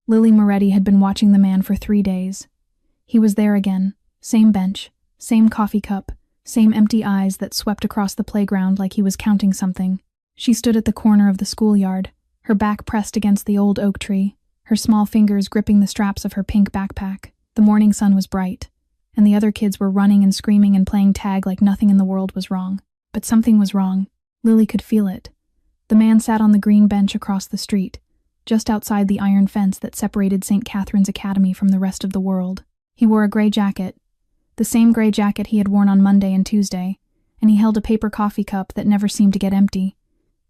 Lily Moretti had been watching the man for 3 days. He was there again, same bench, same coffee cup, same empty eyes that swept across the playground like he was counting something. She stood at the corner of the schoolyard, her back pressed against the old oak tree, her small fingers gripping the straps of her pink backpack. The morning sun was bright, and the other kids were running and screaming and playing tag like nothing in the world was wrong. But something was wrong. Lily could feel it. The man sat on the green bench across the street, just outside the iron fence that separated St. Catherine's Academy from the rest of the world. He wore a gray jacket, the same gray jacket he had worn on Monday and Tuesday, and he held a paper coffee cup that never seemed to get empty.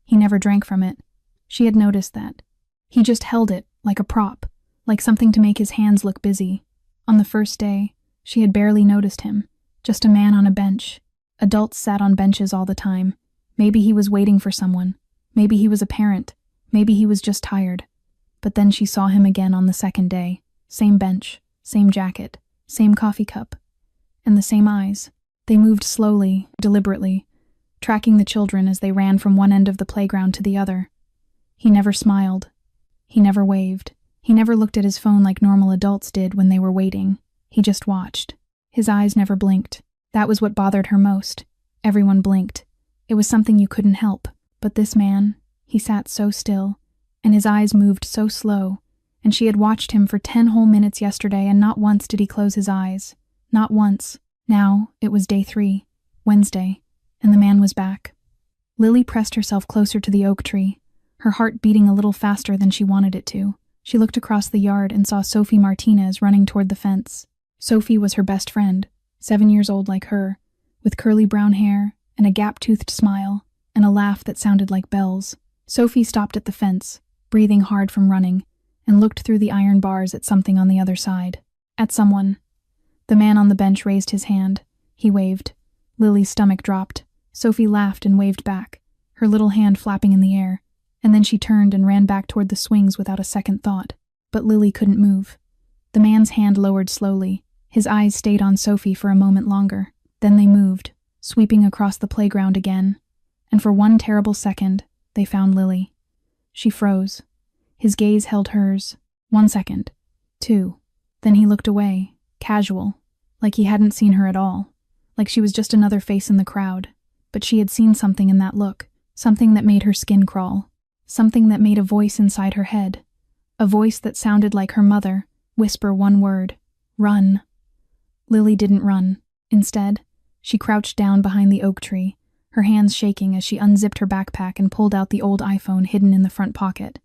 He never drank from it. She had noticed that. He just held it, like a prop, like something to make his hands look busy. On the first day, she had barely noticed him, just a man on a bench. Adults sat on benches all the time. Maybe he was waiting for someone. Maybe he was a parent. Maybe he was just tired. But then she saw him again on the second day. Same bench, same jacket, same coffee cup, and the same eyes. They moved slowly, deliberately, tracking the children as they ran from one end of the playground to the other. He never smiled. He never waved. He never looked at his phone like normal adults did when they were waiting. He just watched. His eyes never blinked. That was what bothered her most. Everyone blinked. It was something you couldn't help. But this man, he sat so still, and his eyes moved so slow, and she had watched him for 10 whole minutes yesterday, and not once did he close his eyes. Not once. Now, it was day 3, Wednesday, and the man was back. Lily pressed herself closer to the oak tree, her heart beating a little faster than she wanted it to. She looked across the yard and saw Sophie Martinez running toward the fence. Sophie was her best friend, 7 years old like her, with curly brown hair and a gap-toothed smile, and a laugh that sounded like bells. Sophie stopped at the fence, breathing hard from running, and looked through the iron bars at something on the other side. At someone. The man on the bench raised his hand. He waved. Lily's stomach dropped. Sophie laughed and waved back, her little hand flapping in the air, and then she turned and ran back toward the swings without a second thought. But Lily couldn't move. The man's hand lowered slowly. His eyes stayed on Sophie for a moment longer. Then they moved, sweeping across the playground again. And for one terrible second, they found Lily. She froze. His gaze held hers. 1 second. 2. Then he looked away, casual, like he hadn't seen her at all, like she was just another face in the crowd. But she had seen something in that look, something that made her skin crawl, something that made a voice inside her head, a voice that sounded like her mother, whisper one word: run. Lily didn't run. Instead, she crouched down behind the oak tree, her hands shaking as she unzipped her backpack and pulled out the old iPhone hidden in the front pocket.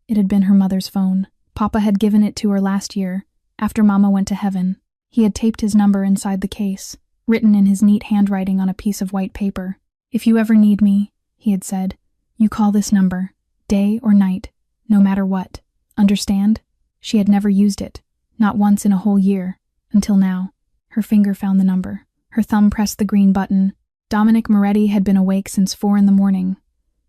It had been her mother's phone. Papa had given it to her last year, after Mama went to heaven. He had taped his number inside the case, written in his neat handwriting on a piece of white paper. If you ever need me, he had said, you call this number, day or night, no matter what. Understand? She had never used it, not once in a whole year, until now. Her finger found the number. Her thumb pressed the green button. Dominic Moretti had been awake since 4 in the morning.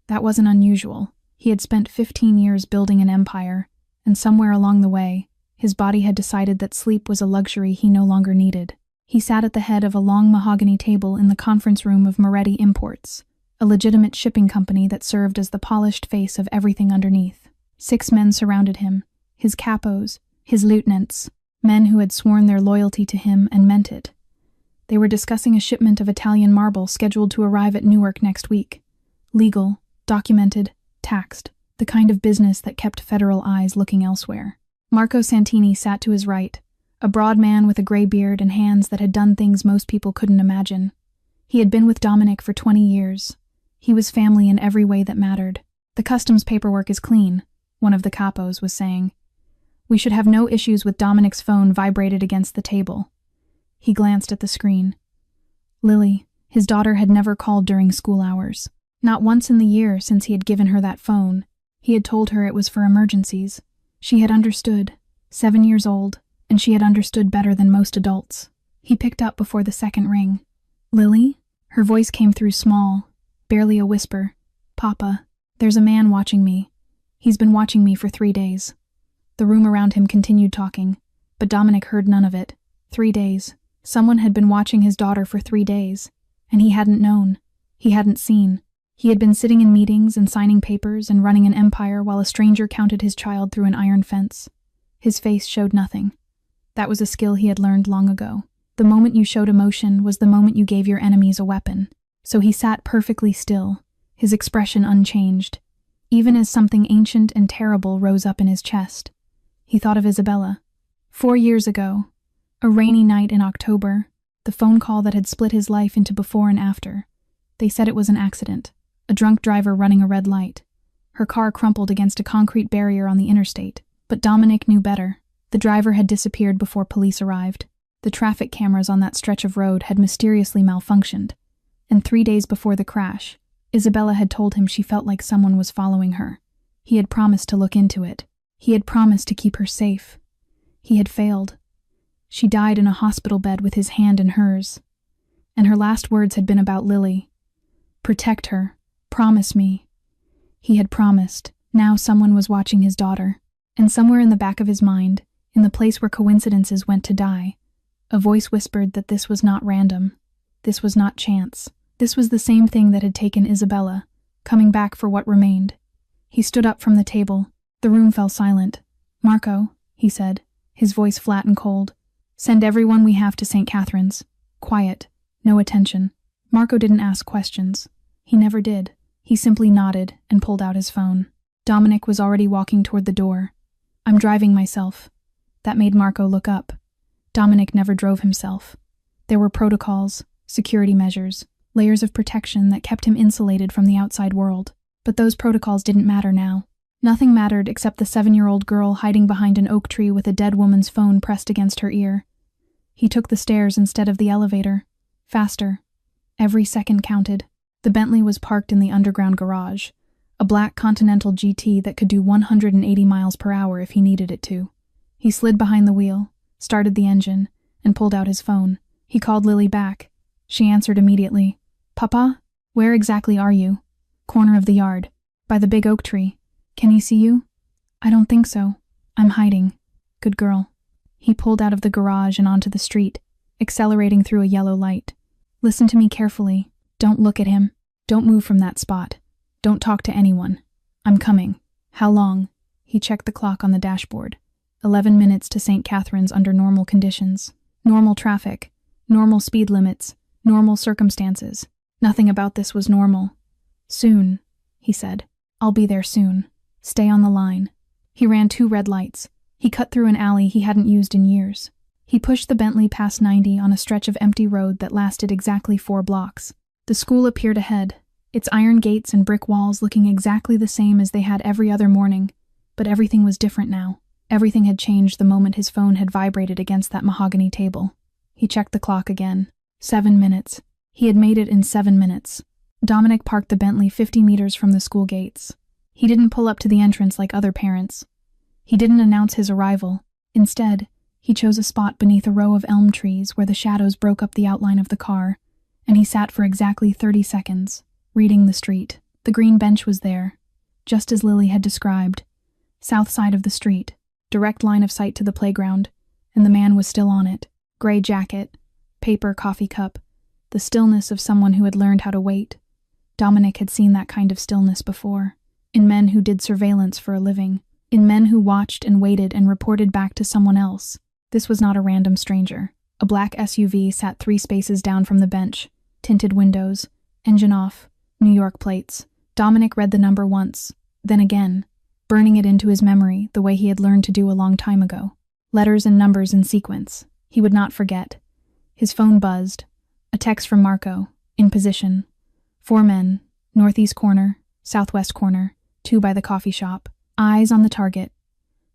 That wasn't unusual. He had spent 15 years building an empire, and somewhere along the way, his body had decided that sleep was a luxury he no longer needed. He sat at the head of a long mahogany table in the conference room of Moretti Imports, a legitimate shipping company that served as the polished face of everything underneath. 6 men surrounded him, his capos, his lieutenants, men who had sworn their loyalty to him and meant it. They were discussing a shipment of Italian marble scheduled to arrive at Newark next week. Legal, documented, taxed, the kind of business that kept federal eyes looking elsewhere. Marco Santini sat to his right, a broad man with a gray beard and hands that had done things most people couldn't imagine. He had been with Dominic for 20 years. He was family in every way that mattered. The customs paperwork is clean, one of the capos was saying. We should have no issues with Dominic's phone vibrated against the table. He glanced at the screen. Lily, his daughter, had never called during school hours. Not once in the year since he had given her that phone. He had told her it was for emergencies. She had understood, 7 years old, and she had understood better than most adults. He picked up before the second ring. Lily? Her voice came through small, barely a whisper. Papa, there's a man watching me. He's been watching me for 3 days. The room around him continued talking, but Dominic heard none of it. 3 days. Someone had been watching his daughter for 3 days, and he hadn't known. He hadn't seen. He had been sitting in meetings and signing papers and running an empire while a stranger counted his child through an iron fence. His face showed nothing. That was a skill he had learned long ago. The moment you showed emotion was the moment you gave your enemies a weapon. So he sat perfectly still, his expression unchanged, even as something ancient and terrible rose up in his chest. He thought of Isabella. 4 years ago, a rainy night in October, the phone call that had split his life into before and after. They said it was an accident, a drunk driver running a red light. Her car crumpled against a concrete barrier on the interstate. But Dominic knew better. The driver had disappeared before police arrived. The traffic cameras on that stretch of road had mysteriously malfunctioned. And 3 days before the crash, Isabella had told him she felt like someone was following her. He had promised to look into it. He had promised to keep her safe. He had failed. She died in a hospital bed with his hand in hers. And her last words had been about Lily. Protect her. Promise me. He had promised. Now someone was watching his daughter. And somewhere in the back of his mind, in the place where coincidences went to die, a voice whispered that this was not random. This was not chance. This was the same thing that had taken Isabella, coming back for what remained. He stood up from the table. The room fell silent. Marco, he said, his voice flat and cold. Send everyone we have to St. Catherine's. Quiet. No attention. Marco didn't ask questions. He never did. He simply nodded and pulled out his phone. Dominic was already walking toward the door. I'm driving myself. That made Marco look up. Dominic never drove himself. There were protocols, security measures, layers of protection that kept him insulated from the outside world. But those protocols didn't matter now. Nothing mattered except the 7-year-old girl hiding behind an oak tree with a dead woman's phone pressed against her ear. He took the stairs instead of the elevator. Faster. Every second counted. The Bentley was parked in the underground garage, a black Continental GT that could do 180 miles per hour if he needed it to. He slid behind the wheel, started the engine, and pulled out his phone. He called Lily back. She answered immediately. Papa? Where exactly are you? Corner of the yard. By the big oak tree. Can he see you? I don't think so. I'm hiding. Good girl. He pulled out of the garage and onto the street, accelerating through a yellow light. Listen to me carefully. Don't look at him. Don't move from that spot. Don't talk to anyone. I'm coming. How long? He checked the clock on the dashboard. 11 minutes to St. Catherine's under normal conditions. Normal traffic. Normal speed limits. Normal circumstances. Nothing about this was normal. Soon, he said. I'll be there soon. Stay on the line. He ran 2 red lights. He cut through an alley he hadn't used in years. He pushed the Bentley past 90 on a stretch of empty road that lasted exactly 4 blocks. The school appeared ahead, its iron gates and brick walls looking exactly the same as they had every other morning. But everything was different now. Everything had changed the moment his phone had vibrated against that mahogany table. He checked the clock again. 7 minutes. He had made it in 7 minutes. Dominic parked the Bentley 50 meters from the school gates. He didn't pull up to the entrance like other parents. He didn't announce his arrival. Instead, he chose a spot beneath a row of elm trees where the shadows broke up the outline of the car, and he sat for exactly 30 seconds, reading the street. The green bench was there, just as Lily had described. South side of the street, direct line of sight to the playground, and the man was still on it. Gray jacket, paper coffee cup, the stillness of someone who had learned how to wait. Dominic had seen that kind of stillness before, in men who did surveillance for a living, in men who watched and waited and reported back to someone else. This was not a random stranger. A black SUV sat 3 spaces down from the bench, tinted windows, engine off, New York plates. Dominic read the number once, then again, burning it into his memory the way he had learned to do a long time ago. Letters and numbers in sequence. He would not forget. His phone buzzed. A text from Marco, in position. 4 men, northeast corner, southwest corner, 2 by the coffee shop. Eyes on the target.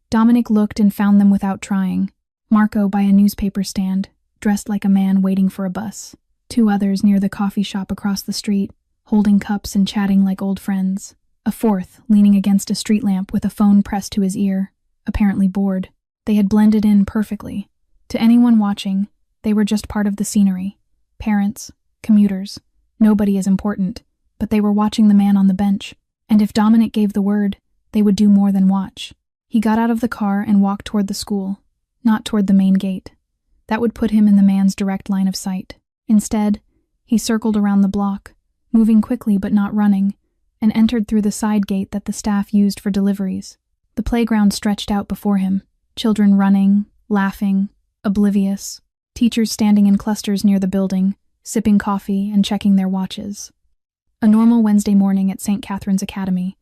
Dominic looked and found them without trying. Marco by a newspaper stand, dressed like a man waiting for a bus. 2 others near the coffee shop across the street, holding cups and chatting like old friends. A 4th leaning against a street lamp with a phone pressed to his ear, apparently bored. They had blended in perfectly. To anyone watching, they were just part of the scenery. Parents, commuters, nobody is important, but they were watching the man on the bench, and if Dominic gave the word, they would do more than watch. He got out of the car and walked toward the school, not toward the main gate. That would put him in the man's direct line of sight. Instead, he circled around the block, moving quickly but not running, and entered through the side gate that the staff used for deliveries. The playground stretched out before him, Children running, laughing, oblivious. Teachers standing in clusters near the building, sipping coffee and checking their watches. A normal Wednesday morning at St. Catherine's Academy,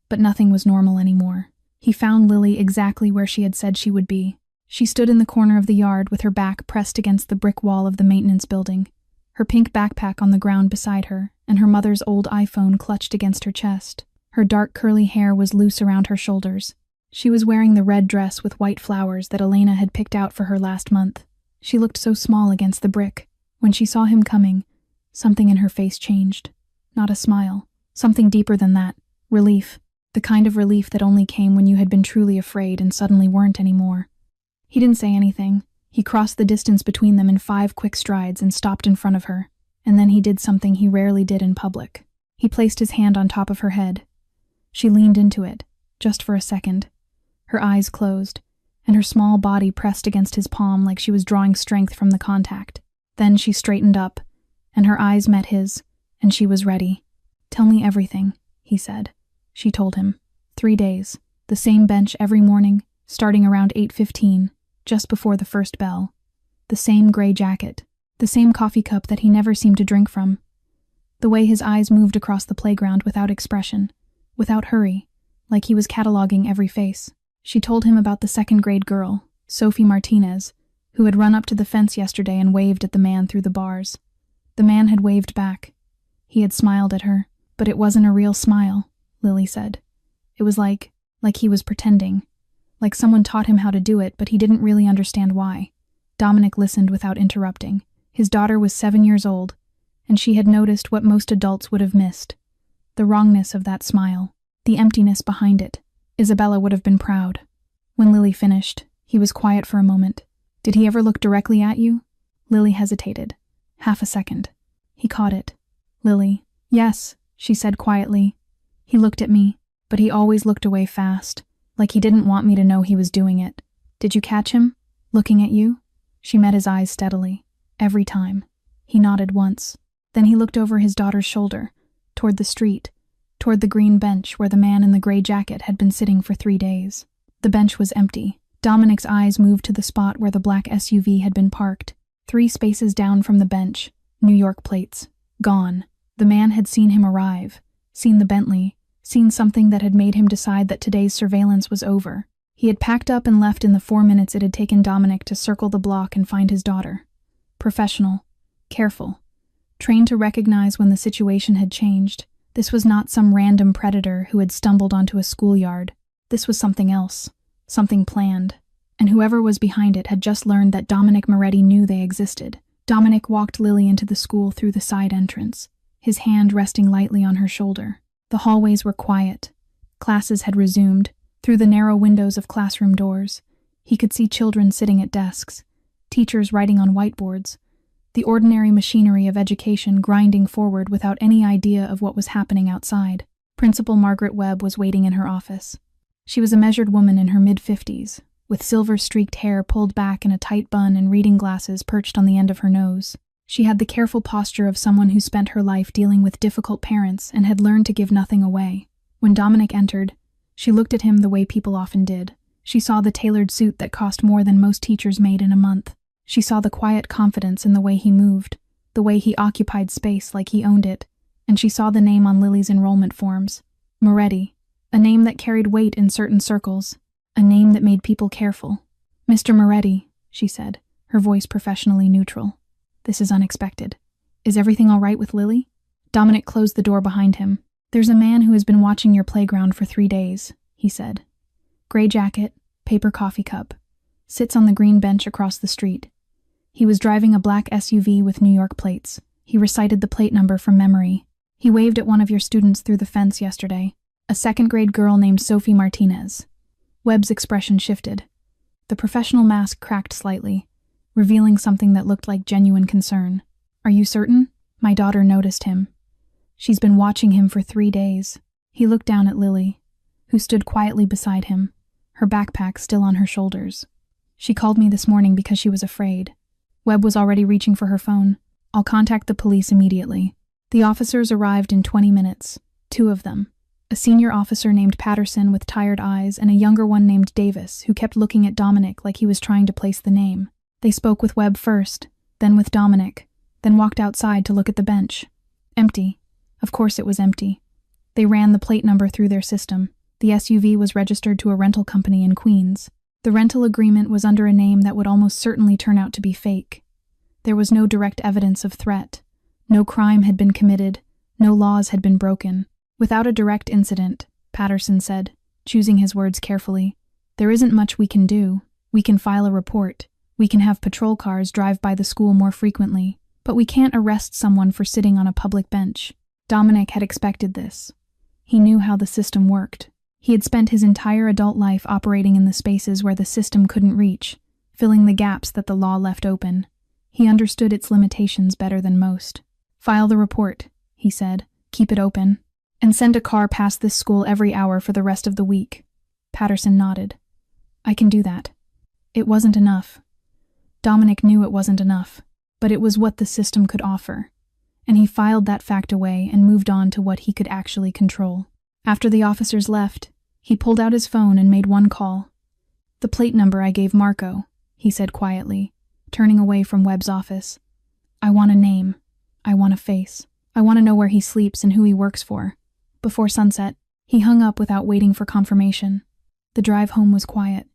but nothing was normal anymore. He found Lily exactly where she had said she would be. She stood in the corner of the yard with her back pressed against the brick wall of the maintenance building, her pink backpack on the ground beside her, and her mother's old iPhone clutched against her chest. Her dark curly hair was loose around her shoulders. She was wearing the red dress with white flowers that Elena had picked out for her last month. She looked so small against the brick. When she saw him coming, something in her face changed. Not a smile. Something deeper than that. Relief. The kind of relief that only came when you had been truly afraid and suddenly weren't anymore. He didn't say anything. He crossed the distance between them in 5 quick strides and stopped in front of her. And then he did something he rarely did in public. He placed his hand on top of her head. She leaned into it, just for a second. Her eyes closed, and her small body pressed against his palm like she was drawing strength from the contact. Then she straightened up, and her eyes met his, and she was ready. "Tell me everything," he said. She told him. 3 days, the same bench every morning, starting around 8:15, just before the first bell. The same gray jacket, the same coffee cup that he never seemed to drink from. The way his eyes moved across the playground without expression, without hurry, like he was cataloging every face. She told him about the second-grade girl, Sophie Martinez, who had run up to the fence yesterday and waved at the man through the bars. The man had waved back. He had smiled at her, but it wasn't a real smile, Lily said. It was like he was pretending. Like someone taught him how to do it, but he didn't really understand why. Dominic listened without interrupting. His daughter was 7 years old, and she had noticed what most adults would have missed. The wrongness of that smile, the emptiness behind it. Isabella would have been proud. When Lily finished, he was quiet for a moment. "Did he ever look directly at you?" Lily hesitated. Half a second. He caught it. "Lily." "Yes," she said quietly. "He looked at me, but he always looked away fast, like he didn't want me to know he was doing it." "Did you catch him? Looking at you?" She met his eyes steadily. Every time. He nodded once. Then he looked over his daughter's shoulder, toward the street, toward the green bench where the man in the gray jacket had been sitting for 3 days. The bench was empty. Dominic's eyes moved to the spot where the black SUV had been parked. 3 spaces down from the bench, New York plates. Gone. The man had seen him arrive, seen the Bentley, seen something that had made him decide that today's surveillance was over. He had packed up and left in the 4 minutes it had taken Dominic to circle the block and find his daughter. Professional. Careful. Trained to recognize when the situation had changed. This was not some random predator who had stumbled onto a schoolyard. This was something else. Something planned. And whoever was behind it had just learned that Dominic Moretti knew they existed. Dominic walked Lily into the school through the side entrance, his hand resting lightly on her shoulder. The hallways were quiet. Classes had resumed. Through the narrow windows of classroom doors, he could see children sitting at desks, teachers writing on whiteboards, the ordinary machinery of education grinding forward without any idea of what was happening outside. Principal Margaret Webb was waiting in her office. She was a measured woman in her mid-50s, with silver-streaked hair pulled back in a tight bun and reading glasses perched on the end of her nose. She had the careful posture of someone who spent her life dealing with difficult parents and had learned to give nothing away. When Dominic entered, she looked at him the way people often did. She saw the tailored suit that cost more than most teachers made in a month. She saw the quiet confidence in the way he moved, the way he occupied space like he owned it, and she saw the name on Lily's enrollment forms. Moretti, a name that carried weight in certain circles, a name that made people careful. "Mr. Moretti," she said, her voice professionally neutral. "This is unexpected. Is everything all right with Lily?" Dominic closed the door behind him. "There's a man who has been watching your playground for 3 days, he said. Gray jacket, paper coffee cup. Sits on the green bench across the street. He was driving a black SUV with New York plates. He recited the plate number from memory. He waved at one of your students through the fence yesterday, a second-grade girl named Sophie Martinez." Webb's expression shifted. The professional mask cracked slightly, revealing something that looked like genuine concern. "Are you certain?" "My daughter noticed him. She's been watching him for 3 days." He looked down at Lily, who stood quietly beside him, her backpack still on her shoulders. "She called me this morning because she was afraid." Webb was already reaching for her phone. "I'll contact the police immediately." The officers arrived in 20 minutes, 2 of them, A senior officer named Patterson with tired eyes and a younger one named Davis who kept looking at Dominic like he was trying to place the name. They spoke with Webb first, then with Dominic, then walked outside to look at the bench. Empty. Of course it was empty. They ran the plate number through their system. The SUV was registered to a rental company in Queens. The rental agreement was under a name that would almost certainly turn out to be fake. There was no direct evidence of threat. No crime had been committed. No laws had been broken. Without a direct incident, Patterson said, choosing his words carefully, there isn't much we can do. We can file a report. We can have patrol cars drive by the school more frequently. But we can't arrest someone for sitting on a public bench. Dominic had expected this. He knew how the system worked. He had spent his entire adult life operating in the spaces where the system couldn't reach, filling the gaps that the law left open. He understood its limitations better than most. File the report, he said. Keep it open. And send a car past this school every hour for the rest of the week. Patterson nodded. I can do that. It wasn't enough. Dominic knew it wasn't enough, but it was what the system could offer. And he filed that fact away and moved on to what he could actually control. After the officers left, he pulled out his phone and made one call. The plate number I gave Marco, he said quietly, turning away from Webb's office. I want a name. I want a face. I want to know where he sleeps and who he works for. Before sunset, he hung up without waiting for confirmation. The drive home was quiet.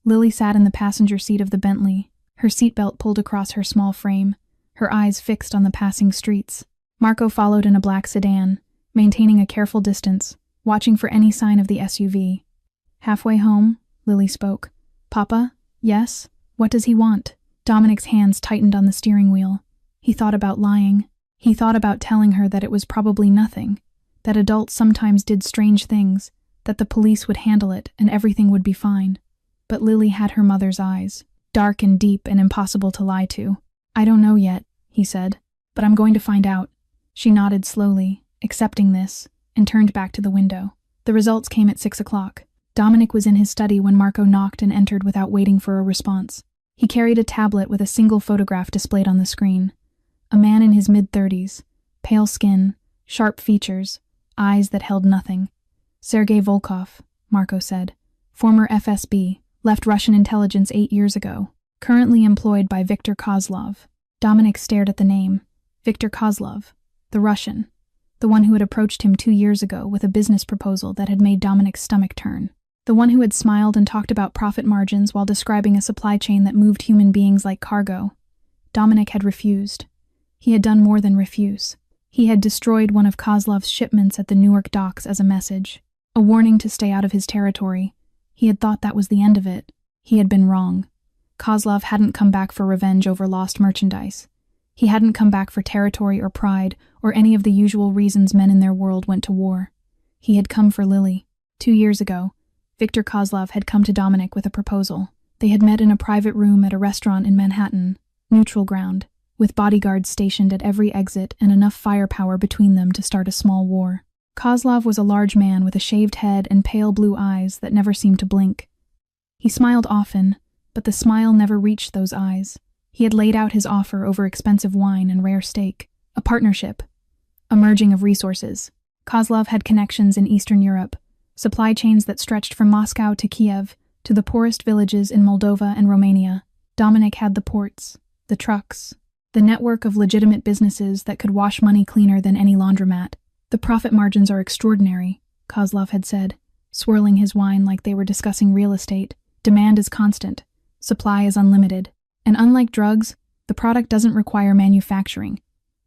Lily sat in the passenger seat of the Bentley, her seatbelt pulled across her small frame, her eyes fixed on the passing streets. Marco followed in a black sedan, maintaining a careful distance, watching for any sign of the SUV. Halfway home, Lily spoke. Papa? Yes? What does he want? Dominic's hands tightened on the steering wheel. He thought about lying. He thought about telling her that it was probably nothing, that adults sometimes did strange things, that the police would handle it and everything would be fine. But Lily had her mother's eyes, dark and deep and impossible to lie to. I don't know yet, he said, but I'm going to find out. She nodded slowly, accepting this, and turned back to the window. The results came at 6 o'clock. Dominic was in his study when Marco knocked and entered without waiting for a response. He carried a tablet with a single photograph displayed on the screen. A man in his mid-30s, pale skin, sharp features, eyes that held nothing. Sergei Volkov, Marco said. Former FSB, left Russian intelligence 8 years ago. Currently employed by Viktor Kozlov. Dominic stared at the name. Viktor Kozlov, the Russian. The one who had approached him 2 years ago with a business proposal that had made Dominic's stomach turn. The one who had smiled and talked about profit margins while describing a supply chain that moved human beings like cargo. Dominic had refused. He had done more than refuse. He had destroyed one of Kozlov's shipments at the Newark docks as a message. A warning to stay out of his territory. He had thought that was the end of it. He had been wrong. Kozlov hadn't come back for revenge over lost merchandise. He hadn't come back for territory or pride or any of the usual reasons men in their world went to war. He had come for Lily. 2 years ago, Viktor Kozlov had come to Dominic with a proposal. They had met in a private room at a restaurant in Manhattan, neutral ground, with bodyguards stationed at every exit and enough firepower between them to start a small war. Kozlov was a large man with a shaved head and pale blue eyes that never seemed to blink. He smiled often, but the smile never reached those eyes. He had laid out his offer over expensive wine and rare steak. A partnership. A merging of resources. Kozlov had connections in Eastern Europe, supply chains that stretched from Moscow to Kiev to the poorest villages in Moldova and Romania. Dominic had the ports, the trucks, the network of legitimate businesses that could wash money cleaner than any laundromat. The profit margins are extraordinary, Kozlov had said, swirling his wine like they were discussing real estate. Demand is constant. Supply is unlimited. And unlike drugs, the product doesn't require manufacturing.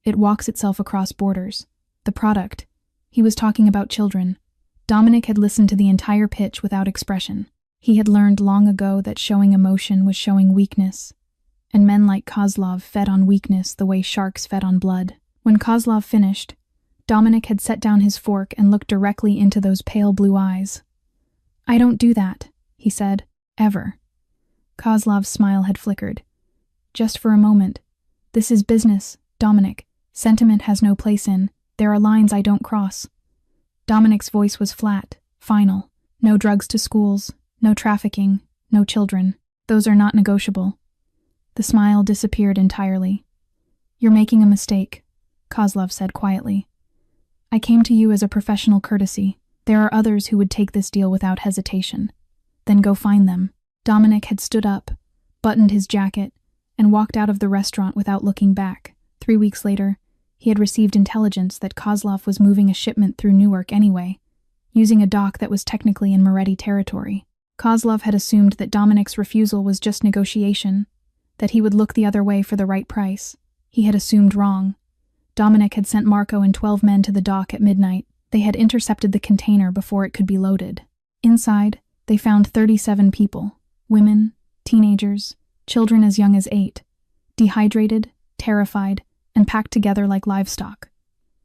It walks itself across borders. The product. He was talking about children. Dominic had listened to the entire pitch without expression. He had learned long ago that showing emotion was showing weakness. And men like Kozlov fed on weakness the way sharks fed on blood. When Kozlov finished, Dominic had set down his fork and looked directly into those pale blue eyes. I don't do that, he said, ever. Kozlov's smile had flickered. Just for a moment. This is business, Dominic. Sentiment has no place in. There are lines I don't cross. Dominic's voice was flat, final. No drugs to schools, no trafficking, no children. Those are not negotiable. The smile disappeared entirely. You're making a mistake, Kozlov said quietly. I came to you as a professional courtesy, There are others who would take this deal without hesitation. Then go find them. Dominic had stood up, buttoned his jacket, and walked out of the restaurant without looking back. 3 weeks later, he had received intelligence that Kozlov was moving a shipment through Newark anyway, using a dock that was technically in Moretti territory. Kozlov had assumed that Dominic's refusal was just negotiation, that he would look the other way for the right price. He had assumed wrong. Dominic had sent Marco and 12 men to the dock at midnight. They had intercepted the container before it could be loaded. Inside, they found 37 people, women, teenagers, children as young as 8, dehydrated, terrified, and packed together like livestock.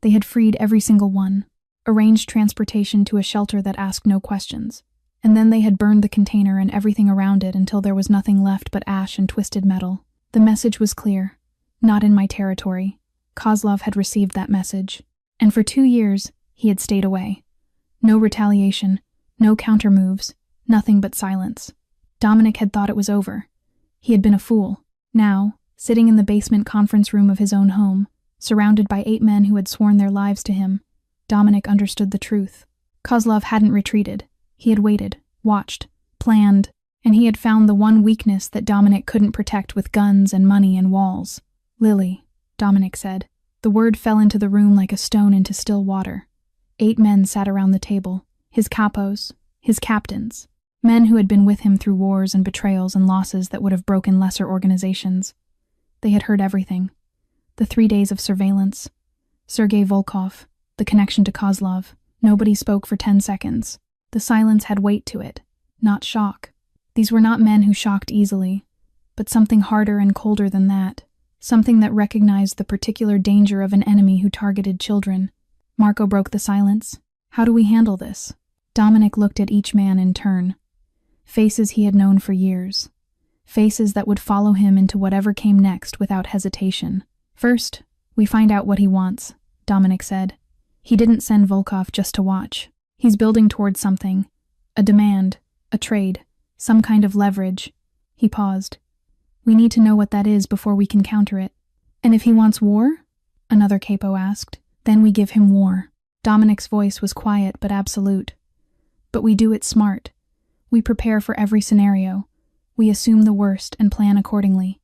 They had freed every single one, arranged transportation to a shelter that asked no questions, and then they had burned the container and everything around it until there was nothing left but ash and twisted metal. The message was clear. Not in my territory. Kozlov had received that message, and for 2 years, he had stayed away. No retaliation, no counter-moves, nothing but silence. Dominic had thought it was over. He had been a fool. Now, sitting in the basement conference room of his own home, surrounded by 8 men who had sworn their lives to him, Dominic understood the truth. Kozlov hadn't retreated. He had waited, watched, planned, and he had found the one weakness that Dominic couldn't protect with guns and money and walls. Lily, Dominic said. The word fell into the room like a stone into still water. 8 men sat around the table, his capos, his captains, men who had been with him through wars and betrayals and losses that would have broken lesser organizations. They had heard everything. The 3 days of surveillance, Sergei Volkov, the connection to Kozlov. Nobody spoke for 10 seconds. The silence had weight to it, not shock. These were not men who shocked easily, but something harder and colder than that. Something that recognized the particular danger of an enemy who targeted children. Marco broke the silence. How do we handle this? Dominic looked at each man in turn. Faces he had known for years. Faces that would follow him into whatever came next without hesitation. First, we find out what he wants, Dominic said. He didn't send Volkov just to watch. He's building towards something. A demand, a trade, some kind of leverage. He paused. We need to know what that is before we can counter it. And if he wants war? Another capo asked. Then we give him war. Dominic's voice was quiet but absolute. But we do it smart. We prepare for every scenario. We assume the worst and plan accordingly.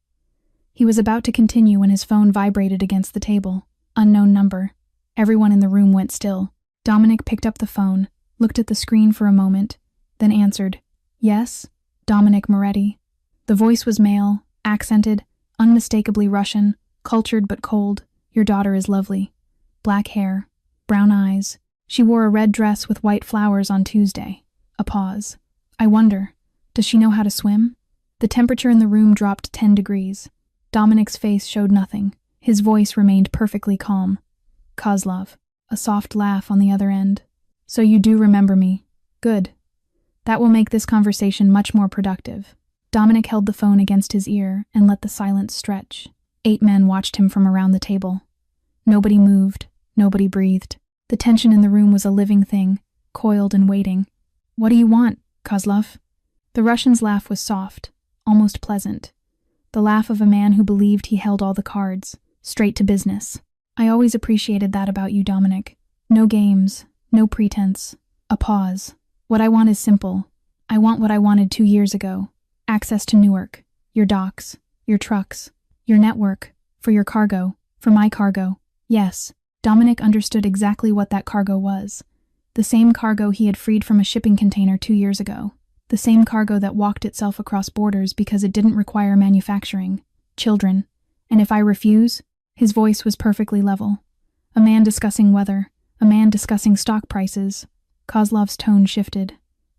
He was about to continue when his phone vibrated against the table. Unknown number. Everyone in the room went still. Dominic picked up the phone, looked at the screen for a moment, then answered. Yes? Dominic Moretti. The voice was male, accented, unmistakably Russian, cultured but cold. Your daughter is lovely. Black hair, brown eyes. She wore a red dress with white flowers on Tuesday. A pause. I wonder, does she know how to swim? The temperature in the room dropped 10 degrees. Dominic's face showed nothing. His voice remained perfectly calm. Kozlov, a soft laugh on the other end. So you do remember me. Good. That will make this conversation much more productive. Dominic held the phone against his ear and let the silence stretch. 8 men watched him from around the table. Nobody moved. Nobody breathed. The tension in the room was a living thing, coiled and waiting. What do you want, Kozlov? The Russian's laugh was soft, almost pleasant. The laugh of a man who believed he held all the cards, straight to business. I always appreciated that about you, Dominic. No games, no pretense. A pause. What I want is simple. I want what I wanted 2 years ago. Access to Newark, your docks, your trucks, your network, for your cargo, for my cargo. Yes, Dominic understood exactly what that cargo was. The same cargo he had freed from a shipping container 2 years ago. The same cargo that walked itself across borders because it didn't require manufacturing. Children. And if I refuse? His voice was perfectly level. A man discussing weather. A man discussing stock prices. Kozlov's tone shifted.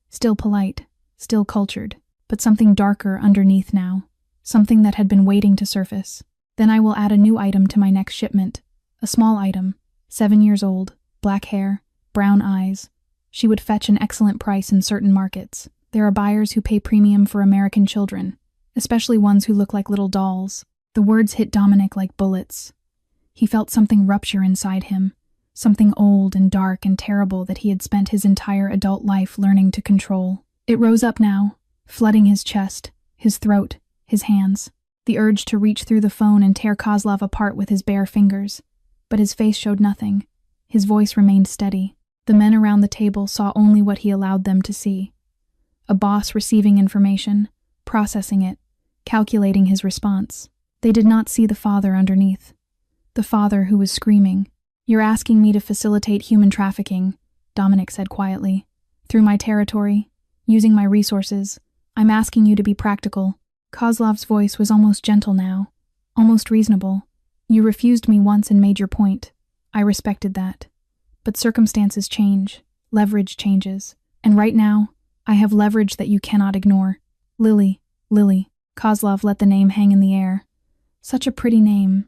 Still polite. Still cultured. But something darker underneath now. Something that had been waiting to surface. Then I will add a new item to my next shipment. A small item. 7 years old. Black hair. Brown eyes. She would fetch an excellent price in certain markets. There are buyers who pay premium for American children, especially ones who look like little dolls. The words hit Dominic like bullets. He felt something rupture inside him, something old and dark and terrible that he had spent his entire adult life learning to control. It rose up now, flooding his chest, his throat, his hands. The urge to reach through the phone and tear Kozlov apart with his bare fingers. But his face showed nothing. His voice remained steady. The men around the table saw only what he allowed them to see. A boss receiving information, processing it, calculating his response. They did not see the father underneath. The father who was screaming. "You're asking me to facilitate human trafficking," Dominic said quietly. "Through my territory, using my resources. I'm asking you to be practical." Kozlov's voice was almost gentle now, almost reasonable. "You refused me once and made your point. I respected that. But circumstances change, leverage changes, and right now, I have leverage that you cannot ignore. Lily. Kozlov let the name hang in the air. Such a pretty name.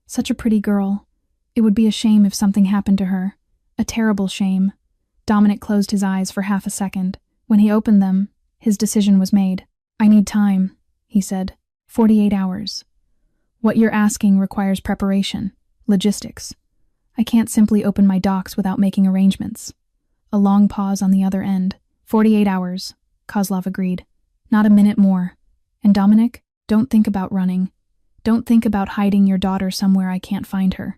Such a pretty girl. It would be a shame if something happened to her. A terrible shame." Dominic closed his eyes for half a second. When he opened them, his decision was made. "I need time," he said. 48 hours. "What you're asking requires preparation, logistics. I can't simply open my docs without making arrangements." A long pause on the other end. 48 hours, Kozlov agreed. "Not a minute more. And Dominic, don't think about running. Don't think about hiding your daughter somewhere I can't find her.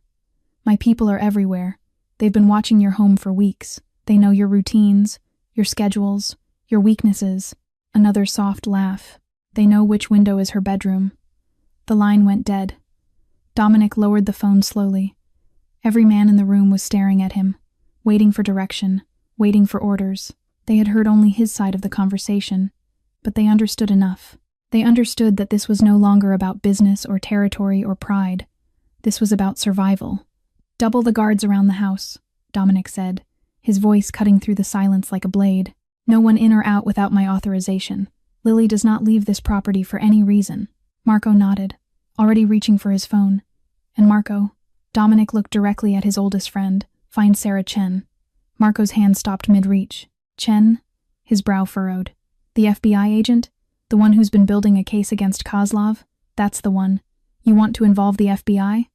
My people are everywhere. They've been watching your home for weeks. They know your routines, your schedules, your weaknesses." Another soft laugh. "They know which window is her bedroom." The line went dead. Dominic lowered the phone slowly. Every man in the room was staring at him, waiting for direction, waiting for orders. They had heard only his side of the conversation, but they understood enough. They understood that this was no longer about business or territory or pride. This was about survival. "Double the guards around the house," Dominic said, his voice cutting through the silence like a blade. "No one in or out without my authorization. Lily does not leave this property for any reason." Marco nodded, already reaching for his phone. "And Marco?" Dominic looked directly at his oldest friend. "Find Sarah Chen." Marco's hand stopped mid-reach. "Chen?" His brow furrowed. "The FBI agent? The one who's been building a case against Kozlov? That's the one. You want to involve the FBI?"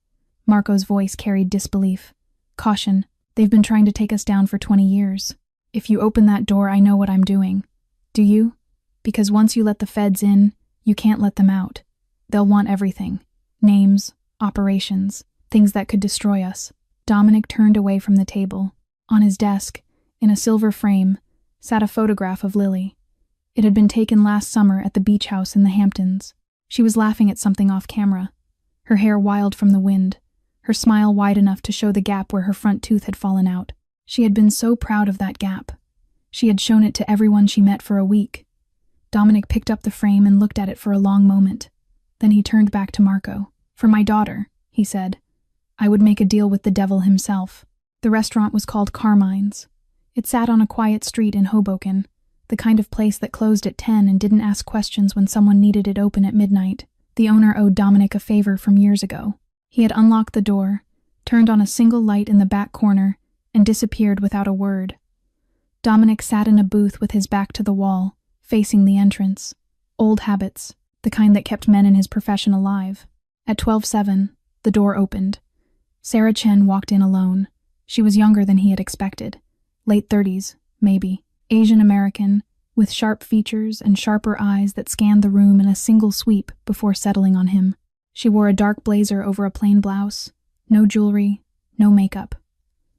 Marco's voice carried disbelief. "Caution. They've been trying to take us down for 20 years. If you open that door, I know what I'm doing." "Do you?" "Because once you let the feds in, you can't let them out. They'll want everything. Names, operations, things that could destroy us." Dominic turned away from the table. On his desk, in a silver frame, sat a photograph of Lily. It had been taken last summer at the beach house in the Hamptons. She was laughing at something off camera, her hair wild from the wind, her smile wide enough to show the gap where her front tooth had fallen out. She had been so proud of that gap. She had shown it to everyone she met for a week. Dominic picked up the frame and looked at it for a long moment. Then he turned back to Marco. "For my daughter," he said, "I would make a deal with the devil himself." The restaurant was called Carmine's. It sat on a quiet street in Hoboken, the kind of place that closed at 10 and didn't ask questions when someone needed it open at midnight. The owner owed Dominic a favor from years ago. He had unlocked the door, turned on a single light in the back corner, and disappeared without a word. Dominic sat in a booth with his back to the wall, facing the entrance. Old habits, the kind that kept men in his profession alive. At 12:07, the door opened. Sarah Chen walked in alone. She was younger than he had expected. Late 30s, maybe. Asian American, with sharp features and sharper eyes that scanned the room in a single sweep before settling on him. She wore a dark blazer over a plain blouse. No jewelry, no makeup.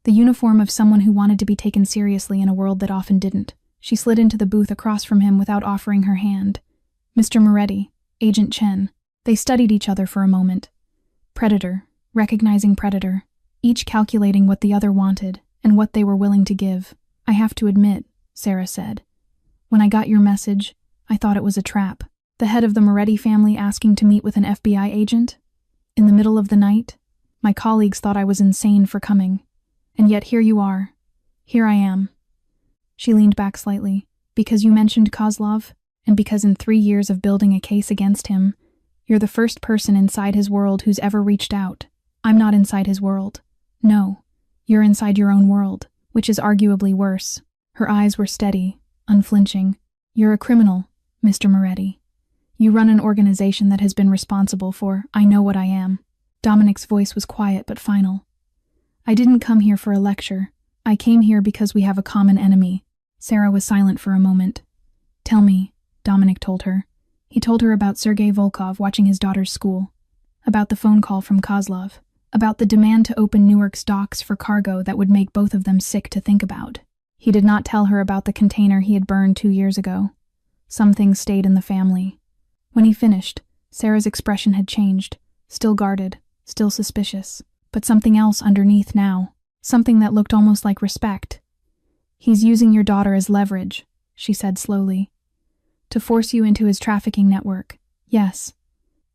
The uniform of someone who wanted to be taken seriously in a world that often didn't. She slid into the booth across from him without offering her hand. "Mr. Moretti, Agent Chen." They studied each other for a moment. Predator, recognizing predator, each calculating what the other wanted and what they were willing to give. "I have to admit," Sarah said, "when I got your message, I thought it was a trap. The head of the Moretti family asking to meet with an FBI agent? In the middle of the night? My colleagues thought I was insane for coming. And yet here you are. Here I am." She leaned back slightly. "Because you mentioned Kozlov, and because in 3 years of building a case against him, you're the first person inside his world who's ever reached out. I'm not inside his world. No, you're inside your own world, which is arguably worse." Her eyes were steady, unflinching. "You're a criminal, Mr. Moretti. You run an organization that has been responsible for, I know what I am." Dominic's voice was quiet but final. "I didn't come here for a lecture. I came here because we have a common enemy." Sarah was silent for a moment. "Tell me," Dominic told her. He told her about Sergei Volkov watching his daughter's school, about the phone call from Kozlov, about the demand to open Newark's docks for cargo that would make both of them sick to think about. He did not tell her about the container he had burned 2 years ago. Some things stayed in the family. When he finished, Sarah's expression had changed, still guarded, still suspicious, but something else underneath now, something that looked almost like respect. "He's using your daughter as leverage," she said slowly. "To force you into his trafficking network. Yes.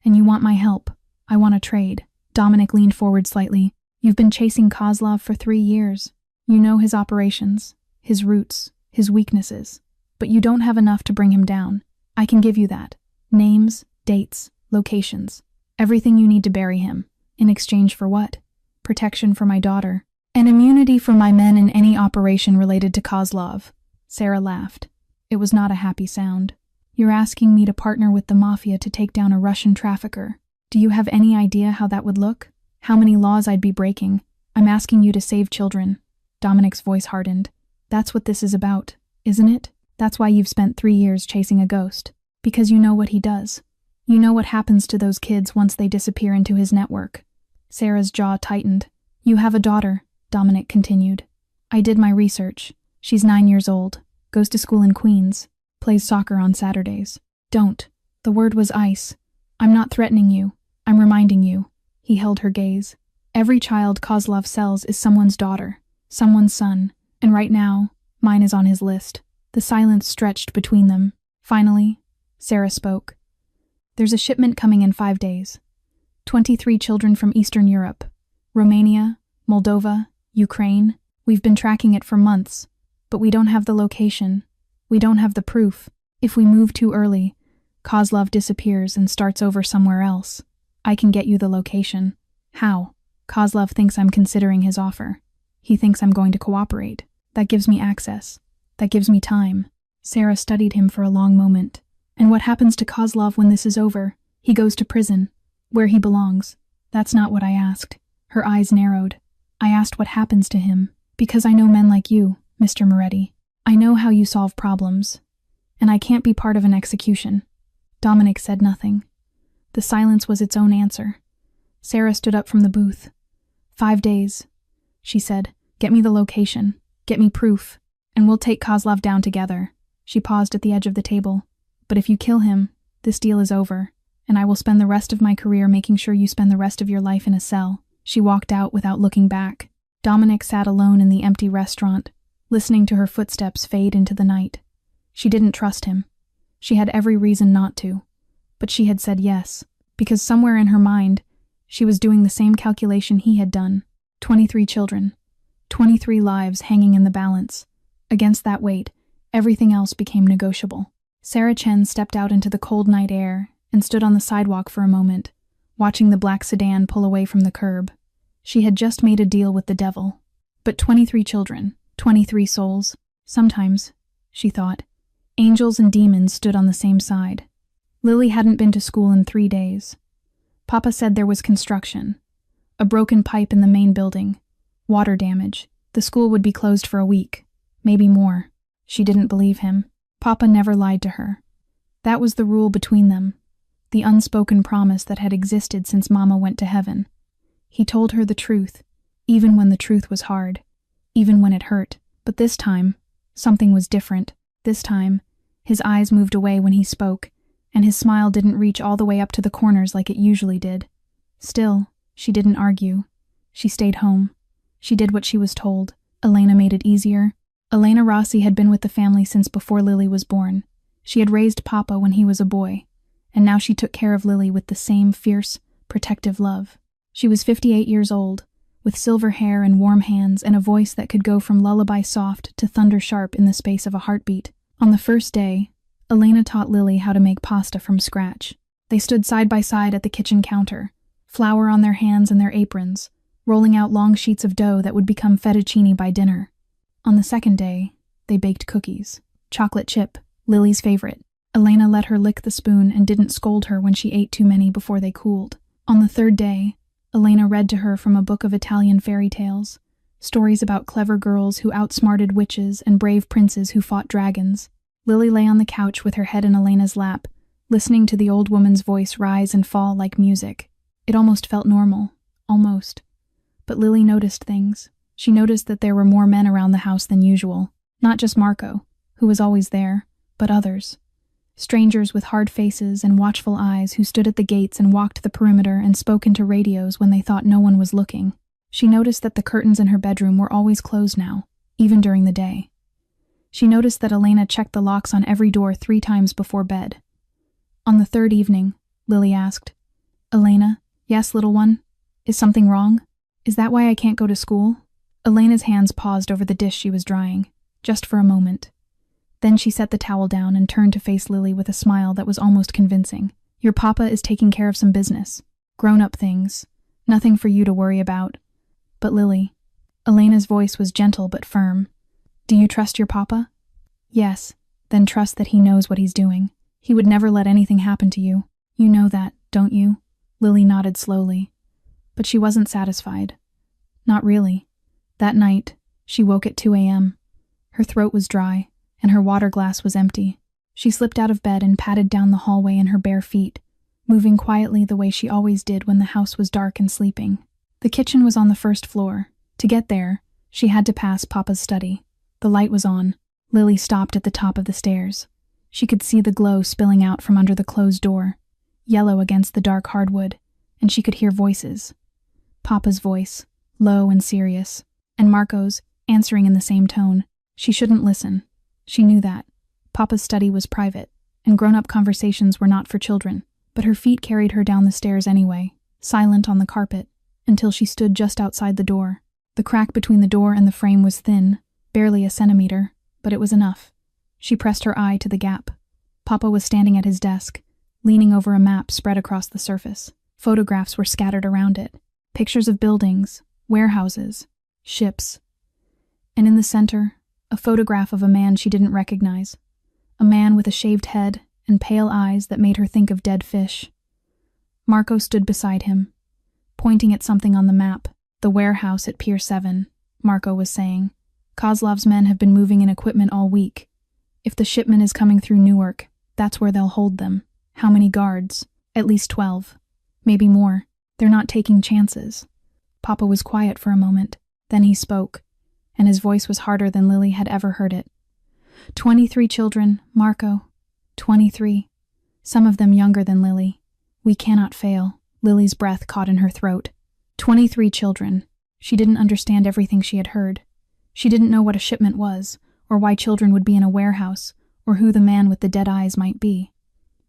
And you want my help. I want a trade." Dominic leaned forward slightly. "You've been chasing Kozlov for 3 years. You know his operations, his roots, his weaknesses. But you don't have enough to bring him down. I can give you that. Names, dates, locations. Everything you need to bury him. In exchange for what? Protection for my daughter. And immunity for my men in any operation related to Kozlov." Sarah laughed. It was not a happy sound. "You're asking me to partner with the Mafia to take down a Russian trafficker. Do you have any idea how that would look? How many laws I'd be breaking? I'm asking you to save children." Dominic's voice hardened. "That's what this is about, isn't it? That's why you've spent 3 years chasing a ghost. Because you know what he does. You know what happens to those kids once they disappear into his network." Sarah's jaw tightened. "You have a daughter," Dominic continued. "I did my research. She's 9 years old, goes to school in Queens, plays soccer on Saturdays. Don't." The word was ice. "I'm not threatening you. I'm reminding you." He held her gaze. "Every child Kozlov sells is someone's daughter, someone's son, and right now, mine is on his list." The silence stretched between them. Finally, Sarah spoke. "There's a shipment coming in 5 days. 23 children from Eastern Europe, Romania, Moldova, Ukraine. We've been tracking it for months, but we don't have the location. We don't have the proof. If we move too early, Kozlov disappears and starts over somewhere else. I can get you the location." "How?" "Kozlov thinks I'm considering his offer. He thinks I'm going to cooperate. That gives me access. That gives me time." Sarah studied him for a long moment. "And what happens to Kozlov when this is over? He goes to prison, where he belongs." "That's not what I asked." Her eyes narrowed. "I asked what happens to him, because I know men like you, Mr. Moretti. I know how you solve problems, and I can't be part of an execution." Dominic said nothing. The silence was its own answer. Sarah stood up from the booth. 5 days, she said. "Get me the location, get me proof, and we'll take Kozlov down together." She paused at the edge of the table. "But if you kill him, this deal is over, and I will spend the rest of my career making sure you spend the rest of your life in a cell." She walked out without looking back. Dominic sat alone in the empty restaurant, listening to her footsteps fade into the night. She didn't trust him. She had every reason not to. But she had said yes, because somewhere in her mind, she was doing the same calculation he had done. 23 children. 23 lives hanging in the balance. Against that weight, everything else became negotiable. Sarah Chen stepped out into the cold night air and stood on the sidewalk for a moment, watching the black sedan pull away from the curb. She had just made a deal with the devil. But 23 children, 23 souls. Sometimes, she thought, angels and demons stood on the same side. Lily hadn't been to school in 3 days. Papa said there was construction. A broken pipe in the main building. Water damage. The school would be closed for a week. Maybe more. She didn't believe him. Papa never lied to her. That was the rule between them. The unspoken promise that had existed since Mama went to heaven. He told her the truth, even when the truth was hard, even when it hurt. But this time, something was different. This time, his eyes moved away when he spoke, and his smile didn't reach all the way up to the corners like it usually did. Still, she didn't argue. She stayed home. She did what she was told. Elena made it easier. Elena Rossi had been with the family since before Lily was born. She had raised Papa when he was a boy, and now she took care of Lily with the same fierce, protective love. She was 58 years old, with silver hair and warm hands and a voice that could go from lullaby soft to thunder sharp in the space of a heartbeat. On the first day, Elena taught Lily how to make pasta from scratch. They stood side by side at the kitchen counter, flour on their hands and their aprons, rolling out long sheets of dough that would become fettuccine by dinner. On the second day, they baked cookies. Chocolate chip, Lily's favorite. Elena let her lick the spoon and didn't scold her when she ate too many before they cooled. On the third day, Elena read to her from a book of Italian fairy tales, stories about clever girls who outsmarted witches and brave princes who fought dragons. Lily lay on the couch with her head in Elena's lap, listening to the old woman's voice rise and fall like music. It almost felt normal. Almost. But Lily noticed things. She noticed that there were more men around the house than usual. Not just Marco, who was always there, but others. Strangers with hard faces and watchful eyes who stood at the gates and walked the perimeter and spoke into radios when they thought no one was looking. She noticed that the curtains in her bedroom were always closed now, even during the day. She noticed that Elena checked the locks on every door 3 times before bed. On the 3rd evening, Lily asked, "Elena, yes, little one? Is something wrong? Is that why I can't go to school?" Elena's hands paused over the dish she was drying, just for a moment. Then she set the towel down and turned to face Lily with a smile that was almost convincing. "Your papa is taking care of some business. Grown-up things. Nothing for you to worry about." "But Lily," Elena's voice was gentle but firm, "do you trust your papa?" "Yes, then trust that he knows what he's doing. He would never let anything happen to you. You know that, don't you?" Lily nodded slowly. But she wasn't satisfied. Not really. That night, she woke at 2 a.m. Her throat was dry, and her water glass was empty. She slipped out of bed and padded down the hallway in her bare feet, moving quietly the way she always did when the house was dark and sleeping. The kitchen was on the 1st floor. To get there, she had to pass Papa's study. The light was on. Lily stopped at the top of the stairs. She could see the glow spilling out from under the closed door, yellow against the dark hardwood, and she could hear voices. Papa's voice, low and serious, and Marco's, answering in the same tone. She shouldn't listen. She knew that. Papa's study was private, and grown-up conversations were not for children, but her feet carried her down the stairs anyway, silent on the carpet, until she stood just outside the door. The crack between the door and the frame was thin, barely a centimeter, but it was enough. She pressed her eye to the gap. Papa was standing at his desk, leaning over a map spread across the surface. Photographs were scattered around it. Pictures of buildings, warehouses, ships. And in the center, a photograph of a man she didn't recognize. A man with a shaved head and pale eyes that made her think of dead fish. Marco stood beside him, pointing at something on the map. "The warehouse at Pier 7, Marco was saying. "Kozlov's men have been moving in equipment all week. If the shipment is coming through Newark, that's where they'll hold them. How many guards? At least 12. Maybe more. They're not taking chances." Papa was quiet for a moment. Then he spoke, and his voice was harder than Lily had ever heard it. 23 children, Marco. 23. Some of them younger than Lily. We cannot fail." Lily's breath caught in her throat. 23 children. She didn't understand everything she had heard. She didn't know what a shipment was, or why children would be in a warehouse, or who the man with the dead eyes might be.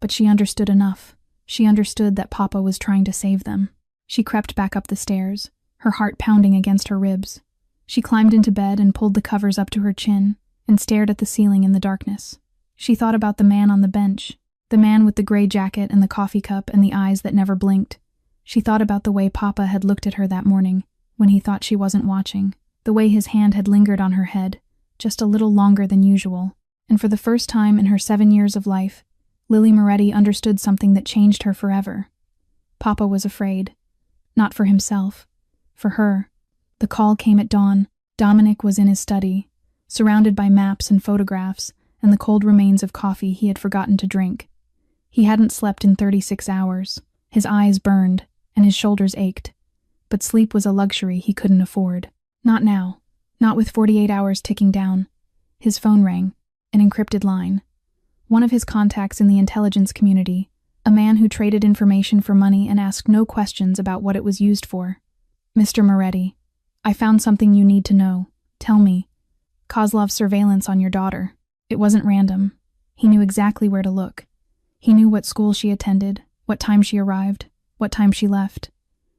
But she understood enough. She understood that Papa was trying to save them. She crept back up the stairs, her heart pounding against her ribs. She climbed into bed and pulled the covers up to her chin and stared at the ceiling in the darkness. She thought about the man on the bench, the man with the gray jacket and the coffee cup and the eyes that never blinked. She thought about the way Papa had looked at her that morning, when he thought she wasn't watching, the way his hand had lingered on her head, just a little longer than usual. And for the first time in her 7 years of life, Lily Moretti understood something that changed her forever. Papa was afraid. Not for himself. For her. The call came at dawn. Dominic was in his study, surrounded by maps and photographs and the cold remains of coffee he had forgotten to drink. He hadn't slept in 36 hours. His eyes burned, and his shoulders ached. But sleep was a luxury he couldn't afford. Not now. Not with 48 hours ticking down. His phone rang. An encrypted line. One of his contacts in the intelligence community, a man who traded information for money and asked no questions about what it was used for. "Mr. Moretti, I found something you need to know. Tell me. Kozlov's surveillance on your daughter. It wasn't random. He knew exactly where to look. He knew what school she attended, what time she arrived, what time she left.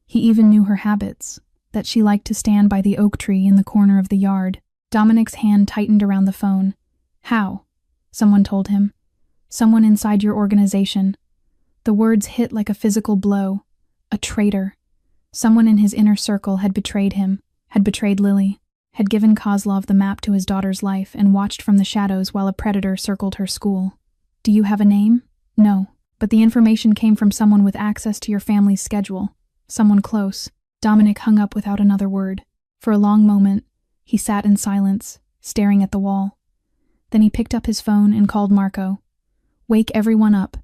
He even knew her habits, that she liked to stand by the oak tree in the corner of the yard." Dominic's hand tightened around the phone. "How?" Someone told him. "Someone inside your organization." The words hit like a physical blow. A traitor. Someone in his inner circle had betrayed him, had betrayed Lily, had given Kozlov the map to his daughter's life and watched from the shadows while a predator circled her school. "Do you have a name?" "No, but the information came from someone with access to your family's schedule. Someone close." Dominic hung up without another word. For a long moment, he sat in silence, staring at the wall. Then he picked up his phone and called Marco. "Wake everyone up.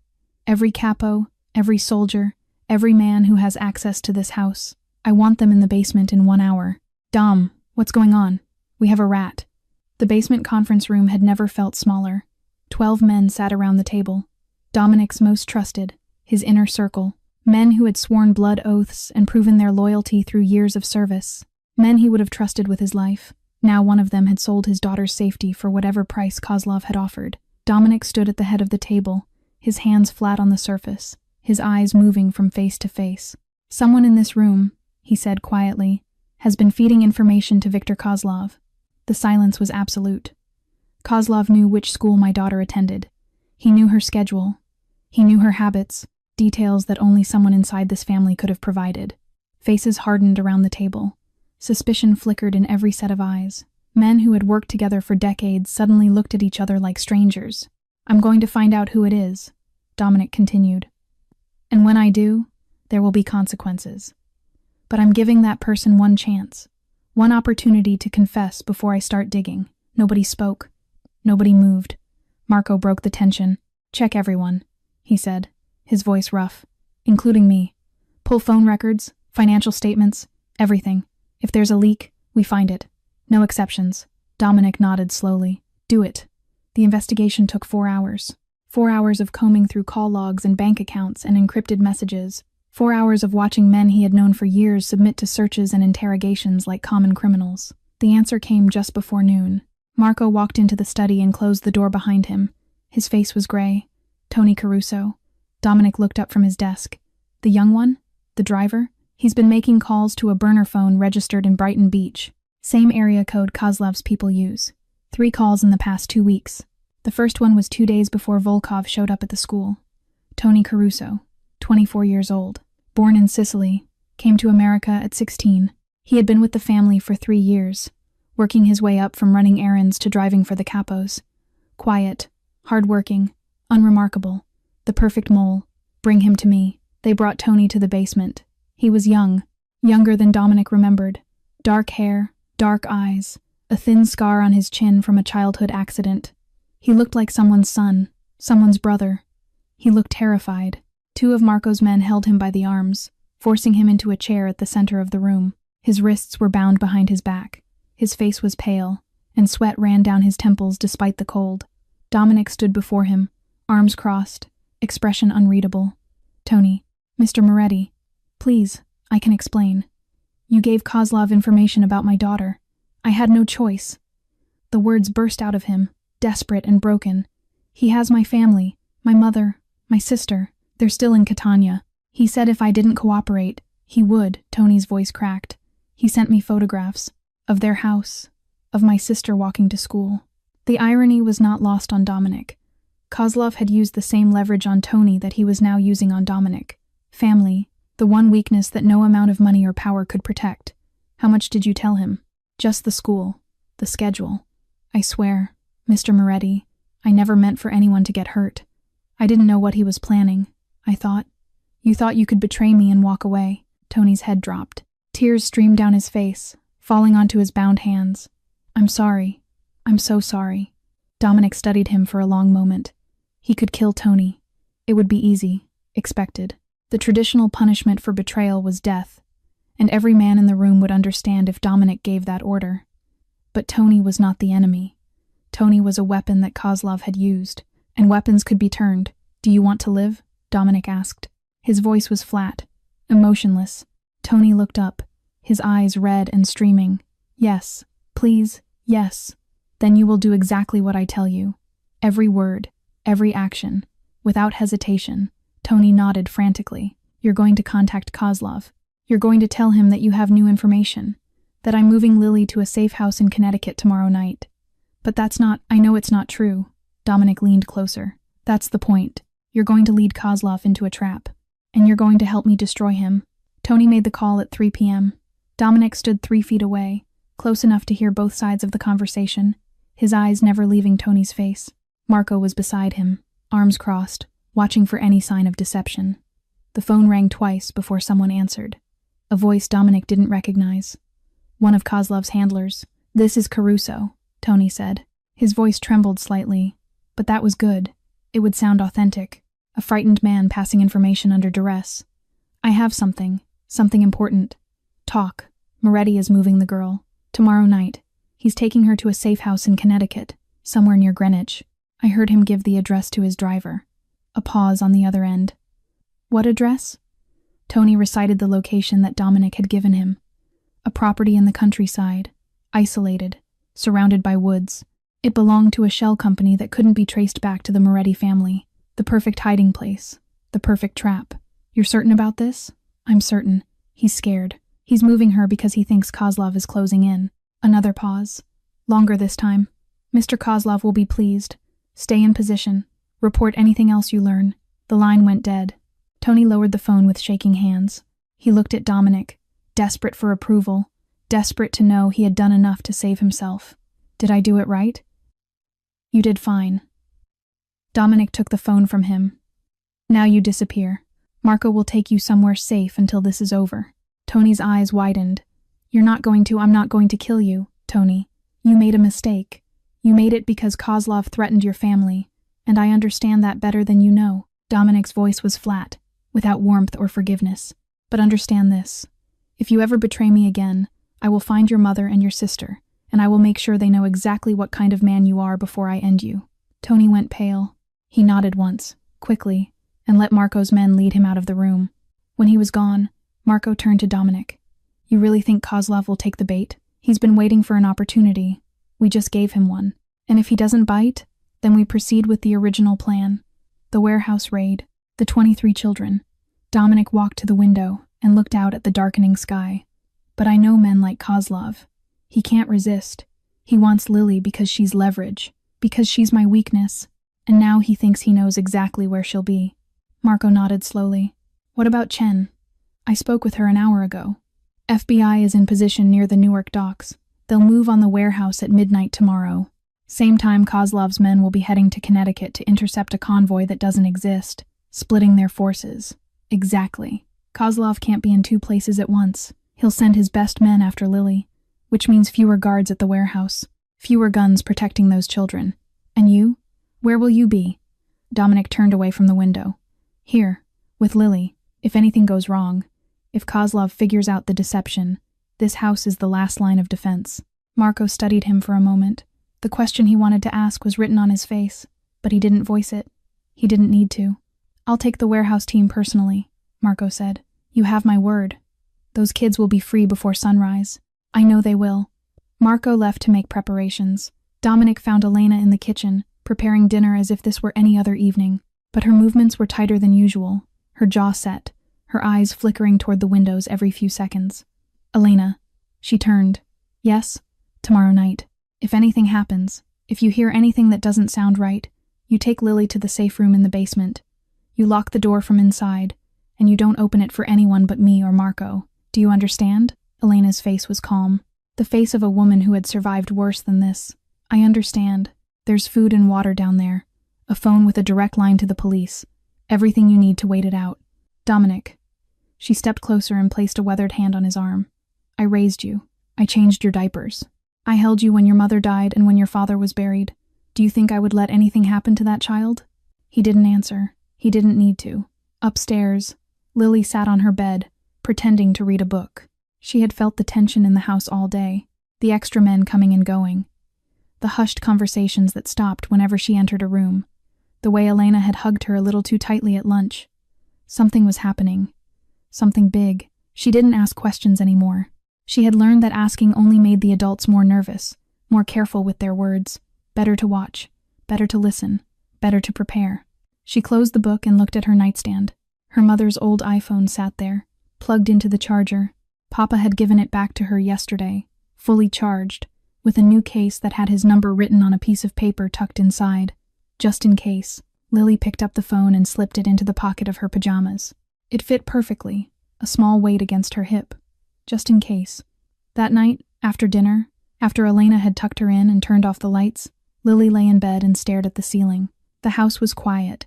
Every capo, every soldier, every man who has access to this house. I want them in the basement in 1 hour. Dom, what's going on? We have a rat. The basement conference room had never felt smaller. 12 men sat around the table. Dominic's most trusted, his inner circle. Men who had sworn blood oaths and proven their loyalty through years of service. Men he would have trusted with his life. Now one of them had sold his daughter's safety for whatever price Kozlov had offered. Dominic stood at the head of the table, his hands flat on the surface, his eyes moving from face to face. Someone in this room, he said quietly, has been feeding information to Viktor Kozlov. The silence was absolute. Kozlov knew which school my daughter attended. He knew her schedule. He knew her habits, details that only someone inside this family could have provided. Faces hardened around the table. Suspicion flickered in every set of eyes. Men who had worked together for decades suddenly looked at each other like strangers. I'm going to find out who it is, Dominic continued. And when I do, there will be consequences. But I'm giving that person one chance, one opportunity to confess before I start digging. Nobody spoke. Nobody moved. Marco broke the tension. Check everyone, he said, his voice rough. Including me. Pull phone records, financial statements, everything. If there's a leak, we find it. No exceptions. Dominic nodded slowly. Do it. The investigation took 4 hours. 4 hours of combing through call logs and bank accounts and encrypted messages. 4 hours of watching men he had known for years submit to searches and interrogations like common criminals. The answer came just before noon. Marco walked into the study and closed the door behind him. His face was gray. Tony Caruso. Dominic looked up from his desk. The young one? The driver? He's been making calls to a burner phone registered in Brighton Beach. Same area code Kozlov's people use. 3 calls in the past 2 weeks. The first one was 2 days before Volkov showed up at the school. Tony Caruso, 24 years old. Born in Sicily, came to America at 16. He had been with the family for 3 years, working his way up from running errands to driving for the capos. Quiet, hard-working, unremarkable. The perfect mole. Bring him to me. They brought Tony to the basement. He was young, younger than Dominic remembered. Dark hair, dark eyes, a thin scar on his chin from a childhood accident. He looked like someone's son, someone's brother. He looked terrified. 2 of Marco's men held him by the arms, forcing him into a chair at the center of the room. His wrists were bound behind his back. His face was pale, and sweat ran down his temples despite the cold. Dominic stood before him, arms crossed, expression unreadable. Tony, Mr. Moretti, please, I can explain. You gave Kozlov information about my daughter. I had no choice. The words burst out of him, desperate and broken. He has my family, my mother, my sister. They're still in Catania. He said if I didn't cooperate, he would. Tony's voice cracked. He sent me photographs of their house, of my sister walking to school. The irony was not lost on Dominic. Kozlov had used the same leverage on Tony that he was now using on Dominic. Family, the one weakness that no amount of money or power could protect. How much did you tell him? Just the school, the schedule. I swear, Mr. Moretti, I never meant for anyone to get hurt. I didn't know what he was planning. I thought. You thought you could betray me and walk away. Tony's head dropped. Tears streamed down his face, falling onto his bound hands. I'm sorry. I'm so sorry. Dominic studied him for a long moment. He could kill Tony. It would be easy, expected. The traditional punishment for betrayal was death, and every man in the room would understand if Dominic gave that order. But Tony was not the enemy. Tony was a weapon that Kozlov had used, and weapons could be turned. Do you want to live? Dominic asked. His voice was flat, emotionless. Tony looked up, his eyes red and streaming. Yes, please, yes. Then you will do exactly what I tell you. Every word, every action, without hesitation. Tony nodded frantically. You're going to contact Kozlov. You're going to tell him that you have new information, that I'm moving Lily to a safe house in Connecticut tomorrow night. But that's not, I know it's not true. Dominic leaned closer. That's the point. You're going to lead Kozlov into a trap, and you're going to help me destroy him. Tony made the call at 3 p.m. Dominic stood 3 feet away, close enough to hear both sides of the conversation, his eyes never leaving Tony's face. Marco was beside him, arms crossed, watching for any sign of deception. The phone rang twice before someone answered. A voice Dominic didn't recognize. One of Kozlov's handlers. This is Caruso, Tony said. His voice trembled slightly, but that was good. It would sound authentic. A frightened man passing information under duress. I have something important. Talk. Moretti is moving the girl. Tomorrow night. He's taking her to a safe house in Connecticut, somewhere near Greenwich. I heard him give the address to his driver. A pause on the other end. What address? Tony recited the location that Dominic had given him. A property in the countryside, isolated, surrounded by woods. It belonged to a shell company that couldn't be traced back to the Moretti family. The perfect hiding place. The perfect trap. You're certain about this? I'm certain. He's scared. He's moving her because he thinks Kozlov is closing in. Another pause. Longer this time. Mr. Kozlov will be pleased. Stay in position. Report anything else you learn. The line went dead. Tony lowered the phone with shaking hands. He looked at Dominic, desperate for approval, desperate to know he had done enough to save himself. Did I do it right? You did fine. Dominic took the phone from him. Now you disappear. Marco will take you somewhere safe until this is over. Tony's eyes widened. I'm not going to kill you, Tony. You made a mistake. You made it because Kozlov threatened your family, and I understand that better than you know. Dominic's voice was flat, without warmth or forgiveness. But understand this. If you ever betray me again, I will find your mother and your sister, and I will make sure they know exactly what kind of man you are before I end you. Tony went pale. He nodded once, quickly, and let Marco's men lead him out of the room. When he was gone, Marco turned to Dominic. You really think Kozlov will take the bait? He's been waiting for an opportunity. We just gave him one. And if he doesn't bite, then we proceed with the original plan. The warehouse raid, the 23 children. Dominic walked to the window and looked out at the darkening sky. But I know men like Kozlov. He can't resist. He wants Lily because she's leverage, because she's my weakness. And now he thinks he knows exactly where she'll be. Marco nodded slowly. What about Chen? I spoke with her an hour ago. FBI is in position near the Newark docks. They'll move on the warehouse at midnight tomorrow. Same time Kozlov's men will be heading to Connecticut to intercept a convoy that doesn't exist, splitting their forces. Exactly. Kozlov can't be in two places at once. He'll send his best men after Lily, which means fewer guards at the warehouse, fewer guns protecting those children. And you? Where will you be? Dominic turned away from the window. Here, with Lily, if anything goes wrong. If Kozlov figures out the deception, this house is the last line of defense. Marco studied him for a moment. The question he wanted to ask was written on his face, but he didn't voice it. He didn't need to. I'll take the warehouse team personally, Marco said. You have my word. Those kids will be free before sunrise. I know they will. Marco left to make preparations. Dominic found Elena in the kitchen, preparing dinner as if this were any other evening. But her movements were tighter than usual, her jaw set, her eyes flickering toward the windows every few seconds. Elena. She turned. Yes? Tomorrow night. If anything happens, if you hear anything that doesn't sound right, you take Lily to the safe room in the basement. You lock the door from inside, and you don't open it for anyone but me or Marco. Do you understand? Elena's face was calm. The face of a woman who had survived worse than this. I understand. There's food and water down there. A phone with a direct line to the police. Everything you need to wait it out. Dominic. She stepped closer and placed a weathered hand on his arm. I raised you. I changed your diapers. I held you when your mother died and when your father was buried. Do you think I would let anything happen to that child? He didn't answer. He didn't need to. Upstairs, Lily sat on her bed, pretending to read a book. She had felt the tension in the house all day, the extra men coming and going, the hushed conversations that stopped whenever she entered a room, the way Elena had hugged her a little too tightly at lunch. Something was happening. Something big. She didn't ask questions anymore. She had learned that asking only made the adults more nervous, more careful with their words, better to watch, better to listen, better to prepare. She closed the book and looked at her nightstand. Her mother's old iPhone sat there, plugged into the charger. Papa had given it back to her yesterday, fully charged, with a new case that had his number written on a piece of paper tucked inside. Just in case, Lily picked up the phone and slipped it into the pocket of her pajamas. It fit perfectly, a small weight against her hip. Just in case. That night, after dinner, after Elena had tucked her in and turned off the lights, Lily lay in bed and stared at the ceiling. The house was quiet,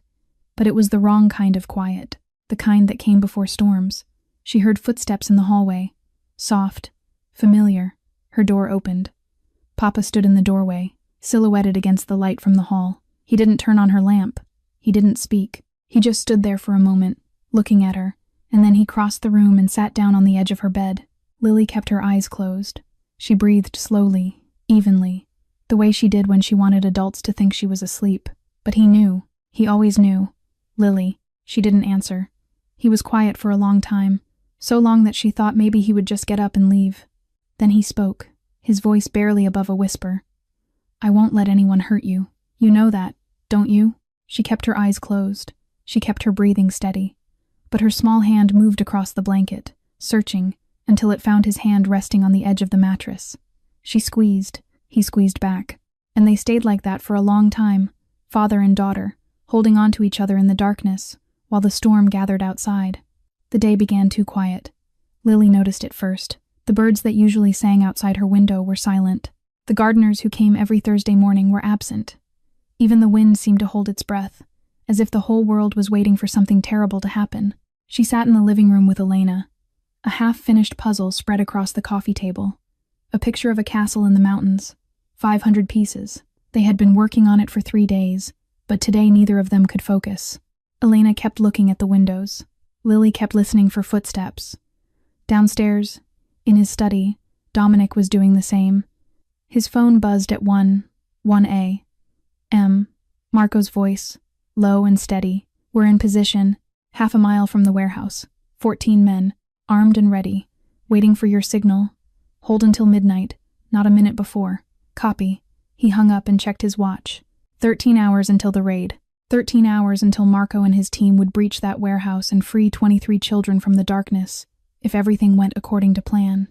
but it was the wrong kind of quiet, the kind that came before storms. She heard footsteps in the hallway. Soft, familiar. Her door opened. Papa stood in the doorway, silhouetted against the light from the hall. He didn't turn on her lamp. He didn't speak. He just stood there for a moment, looking at her, and then he crossed the room and sat down on the edge of her bed. Lily kept her eyes closed. She breathed slowly, evenly, the way she did when she wanted adults to think she was asleep. But he knew. He always knew. Lily. She didn't answer. He was quiet for a long time, so long that she thought maybe he would just get up and leave. Then he spoke, his voice barely above a whisper. I won't let anyone hurt you. You know that, don't you? She kept her eyes closed. She kept her breathing steady. But her small hand moved across the blanket, searching, until it found his hand resting on the edge of the mattress. She squeezed. He squeezed back. And they stayed like that for a long time, father and daughter, holding on to each other in the darkness, while the storm gathered outside. The day began too quiet. Lily noticed it first. The birds that usually sang outside her window were silent. The gardeners who came every Thursday morning were absent. Even the wind seemed to hold its breath, as if the whole world was waiting for something terrible to happen. She sat in the living room with Elena. A half-finished puzzle spread across the coffee table. A picture of a castle in the mountains. 500 pieces. They had been working on it for 3 days, but today neither of them could focus. Elena kept looking at the windows. Lily kept listening for footsteps. Downstairs, in his study, Dominic was doing the same. His phone buzzed at 1 a.m. Marco's voice, low and steady. We're in position, half a mile from the warehouse. 14 men, armed and ready, waiting for your signal. Hold until midnight, not a minute before. Copy. He hung up and checked his watch. 13 hours until the raid. 13 hours until Marco and his team would breach that warehouse and free 23 children from the darkness, if everything went according to plan.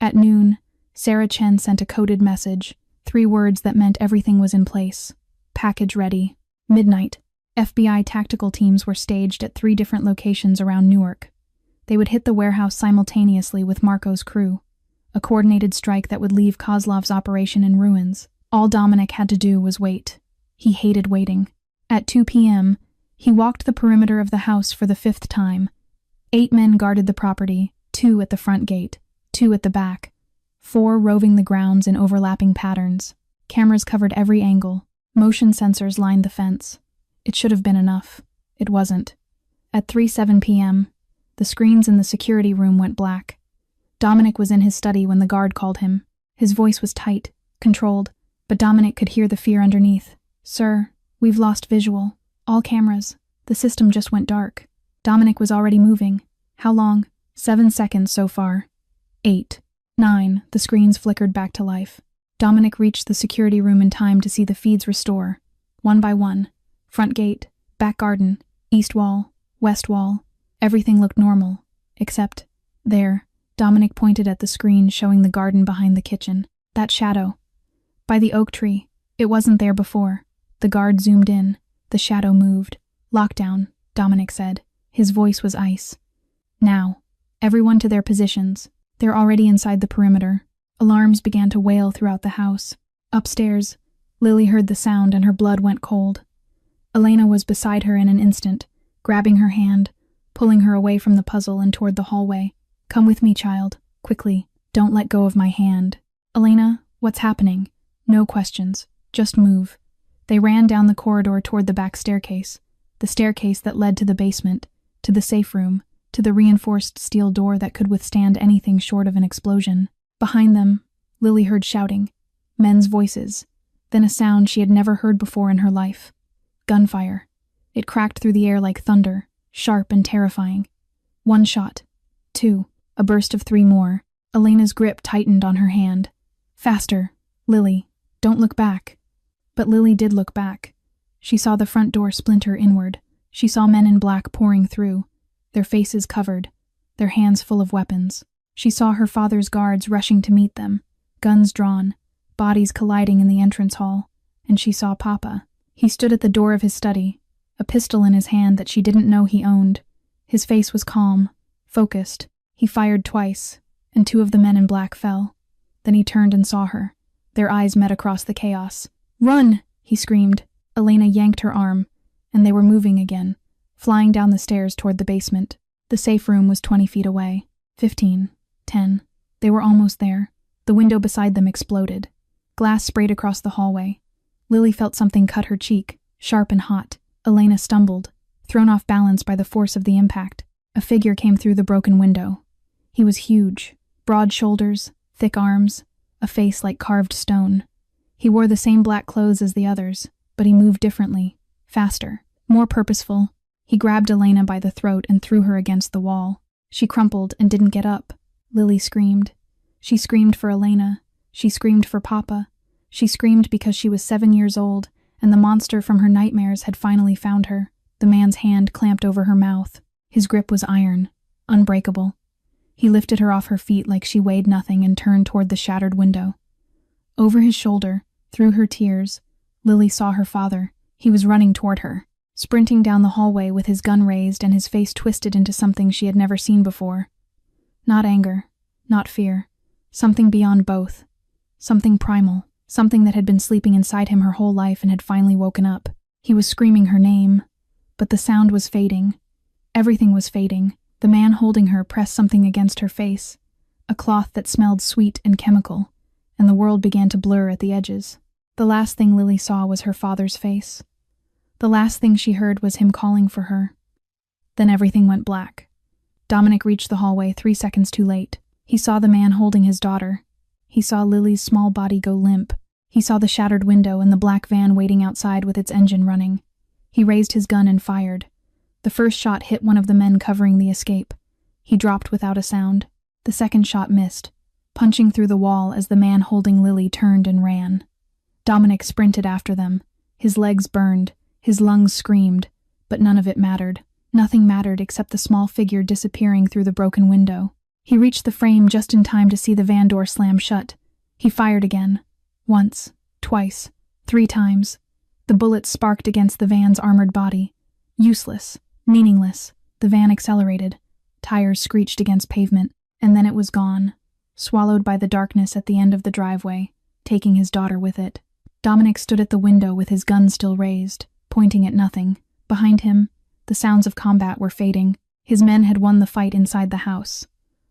At noon, Sarah Chen sent a coded message, 3 words that meant everything was in place. Package ready. Midnight. FBI tactical teams were staged at 3 different locations around Newark. They would hit the warehouse simultaneously with Marco's crew. A coordinated strike that would leave Kozlov's operation in ruins. All Dominic had to do was wait. He hated waiting. At 2 p.m., he walked the perimeter of the house for the 5th time. 8 men guarded the property, 2 at the front gate, 2 at the back, 4 roving the grounds in overlapping patterns. Cameras covered every angle. Motion sensors lined the fence. It should have been enough. It wasn't. At 3:07 p.m., the screens in the security room went black. Dominic was in his study when the guard called him. His voice was tight, controlled, but Dominic could hear the fear underneath. Sir, we've lost visual. All cameras. The system just went dark. Dominic was already moving. How long? 7 seconds so far. 8. 9. The screens flickered back to life. Dominic reached the security room in time to see the feeds restore. One by one. Front gate, back garden, east wall, west wall. Everything looked normal. Except, there, Dominic pointed at the screen showing the garden behind the kitchen. That shadow. By the oak tree. It wasn't there before. The guard zoomed in. The shadow moved. Lockdown, Dominic said. His voice was ice. Now. Everyone to their positions. They're already inside the perimeter. Alarms began to wail throughout the house. Upstairs, Lily heard the sound and her blood went cold. Elena was beside her in an instant, grabbing her hand, pulling her away from the puzzle and toward the hallway. Come with me, child. Quickly. Don't let go of my hand. Elena, what's happening? No questions. Just move. They ran down the corridor toward the back staircase, the staircase that led to the basement, to the safe room, to the reinforced steel door that could withstand anything short of an explosion. Behind them, Lily heard shouting, men's voices, then a sound she had never heard before in her life. Gunfire. It cracked through the air like thunder, sharp and terrifying. 1 shot. 2. A burst of 3 more. Elena's grip tightened on her hand. Faster. Lily, don't look back. But Lily did look back. She saw the front door splinter inward. She saw men in black pouring through, their faces covered, their hands full of weapons. She saw her father's guards rushing to meet them, guns drawn, bodies colliding in the entrance hall, and she saw Papa. He stood at the door of his study, a pistol in his hand that she didn't know he owned. His face was calm, focused. He fired twice, and 2 of the men in black fell. Then he turned and saw her. Their eyes met across the chaos. Run! He screamed. Elena yanked her arm, and they were moving again, flying down the stairs toward the basement. The safe room was 20 feet away. 15. 10. They were almost there. The window beside them exploded. Glass sprayed across the hallway. Lily felt something cut her cheek, sharp and hot. Elena stumbled, thrown off balance by the force of the impact. A figure came through the broken window. He was huge, Broad shoulders, thick arms, a face like carved stone. He wore the same black clothes as the others, but he moved differently, faster, more purposeful. He grabbed Elena by the throat and threw her against the wall. She crumpled and didn't get up. Lily screamed. She screamed for Elena. She screamed for Papa. She screamed because she was 7 years old, and the monster from her nightmares had finally found her. The man's hand clamped over her mouth. His grip was iron, unbreakable. He lifted her off her feet like she weighed nothing and turned toward the shattered window. Over his shoulder, through her tears, Lily saw her father. He was running toward her, sprinting down the hallway with his gun raised and his face twisted into something she had never seen before. Not anger, not fear, something beyond both. Something primal, something that had been sleeping inside him her whole life and had finally woken up. He was screaming her name, but the sound was fading. Everything was fading. The man holding her pressed something against her face, a cloth that smelled sweet and chemical, and the world began to blur at the edges. The last thing Lily saw was her father's face. The last thing she heard was him calling for her. Then everything went black. Dominic reached the hallway 3 seconds too late. He saw the man holding his daughter. He saw Lily's small body go limp. He saw the shattered window and the black van waiting outside with its engine running. He raised his gun and fired. The first shot hit one of the men covering the escape. He dropped without a sound. The second shot missed, punching through the wall as the man holding Lily turned and ran. Dominic sprinted after them. His legs burned, his lungs screamed, but none of it mattered. Nothing mattered except the small figure disappearing through the broken window. He reached the frame just in time to see the van door slam shut. He fired again. Once, twice, 3 times. The bullets sparked against the van's armored body. Useless. Meaningless. The van accelerated. Tires screeched against pavement, and then it was gone, swallowed by the darkness at the end of the driveway, taking his daughter with it. Dominic stood at the window with his gun still raised, pointing at nothing. Behind him, the sounds of combat were fading. His men had won the fight inside the house.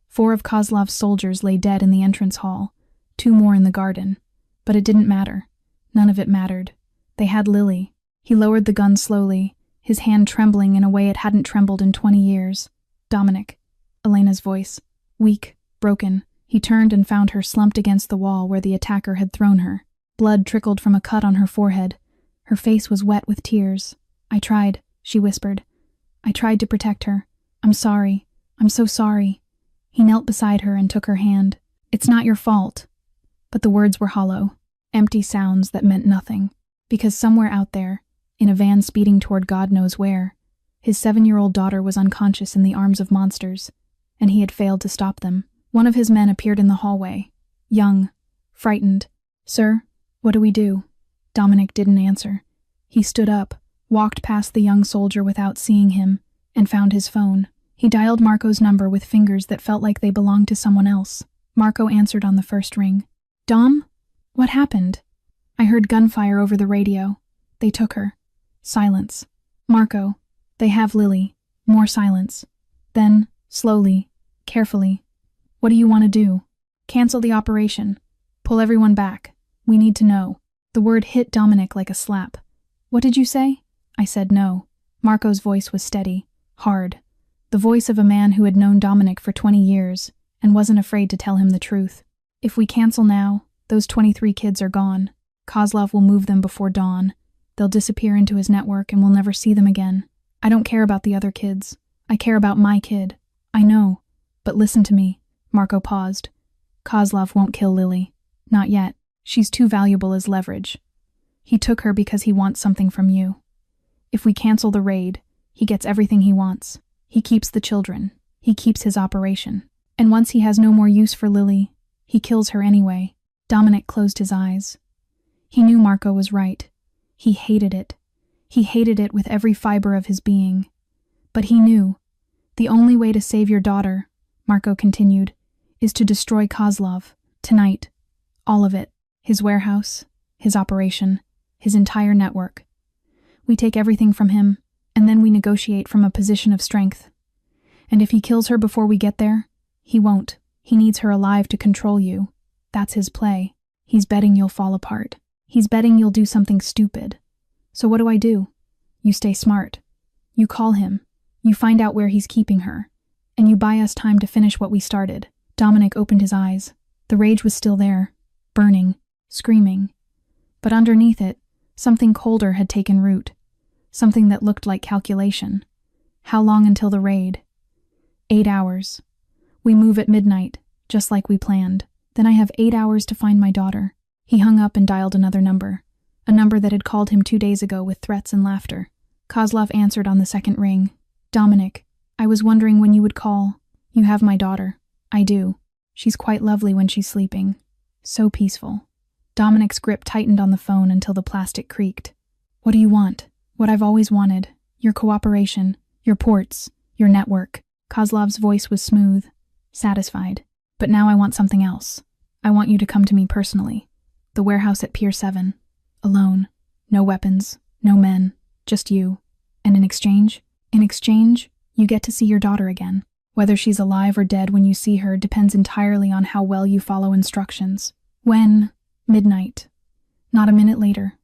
4 of Kozlov's soldiers lay dead in the entrance hall, 2 more in the garden. But it didn't matter. None of it mattered. They had Lily. He lowered the gun slowly, his hand trembling in a way it hadn't trembled in 20 years. Dominic. Elena's voice. Weak, broken. He turned and found her slumped against the wall where the attacker had thrown her. Blood trickled from a cut on her forehead. Her face was wet with tears. "I tried," she whispered. "I tried to protect her. I'm sorry. I'm so sorry." He knelt beside her and took her hand. "It's not your fault." But the words were hollow, empty sounds that meant nothing. Because somewhere out there, in a van speeding toward God knows where, his 7-year-old daughter was unconscious in the arms of monsters, and he had failed to stop them. One of his men appeared in the hallway, young, frightened. "Sir, what do we do?" Dominic didn't answer. He stood up, walked past the young soldier without seeing him, and found his phone. He dialed Marco's number with fingers that felt like they belonged to someone else. Marco answered on the first ring. "Dom? What happened?" "I heard gunfire over the radio. They took her." Silence. "Marco, they have Lily." More silence. Then, slowly, carefully. "What do you want to do?" "Cancel the operation. Pull everyone back. We need to know." The word hit Dominic like a slap. "What did you say?" "I said no." Marco's voice was steady, hard. The voice of a man who had known Dominic for 20 years and wasn't afraid to tell him the truth. "If we cancel now, those 23 kids are gone. Kozlov will move them before dawn. They'll disappear into his network and we'll never see them again. I don't care about the other kids. I care about my kid. I know. But listen to me." Marco paused. "Kozlov won't kill Lily. Not yet. She's too valuable as leverage. He took her because he wants something from you. If we cancel the raid, he gets everything he wants. He keeps the children. He keeps his operation. And once he has no more use for Lily, he kills her anyway." Dominic closed his eyes. He knew Marco was right. He hated it. He hated it with every fiber of his being. But he knew. "The only way to save your daughter," Marco continued, "is to destroy Kozlov. Tonight. All of it. His warehouse, his operation, his entire network. We take everything from him, and then we negotiate from a position of strength. And if he kills her before we get there, he won't. He needs her alive to control you. That's his play. He's betting you'll fall apart. He's betting you'll do something stupid. So what do? You stay smart. You call him. You find out where he's keeping her. And you buy us time to finish what we started, Dominic opened his eyes. The rage was still there, burning, screaming. But underneath it, something colder had taken root. Something that looked like calculation. How long until the raid? 8 hours. We move at midnight, just like we planned. Then I have 8 hours to find my daughter. He hung up and dialed another number. A number that had called him 2 days ago with threats and laughter. Kozlov answered on the second ring. Dominic, I was wondering when you would call. You have my daughter. I do. She's quite lovely when she's sleeping. So peaceful. Dominic's grip tightened on the phone until the plastic creaked. What do you want? What I've always wanted. Your cooperation. Your ports. Your network. Kozlov's voice was smooth. Satisfied. But now I want something else. I want you to come to me personally. The warehouse at Pier 7. Alone. No weapons. No men. Just you. And in exchange? In exchange, you get to see your daughter again. Whether she's alive or dead when you see her depends entirely on how well you follow instructions. When? Midnight. Not a minute later.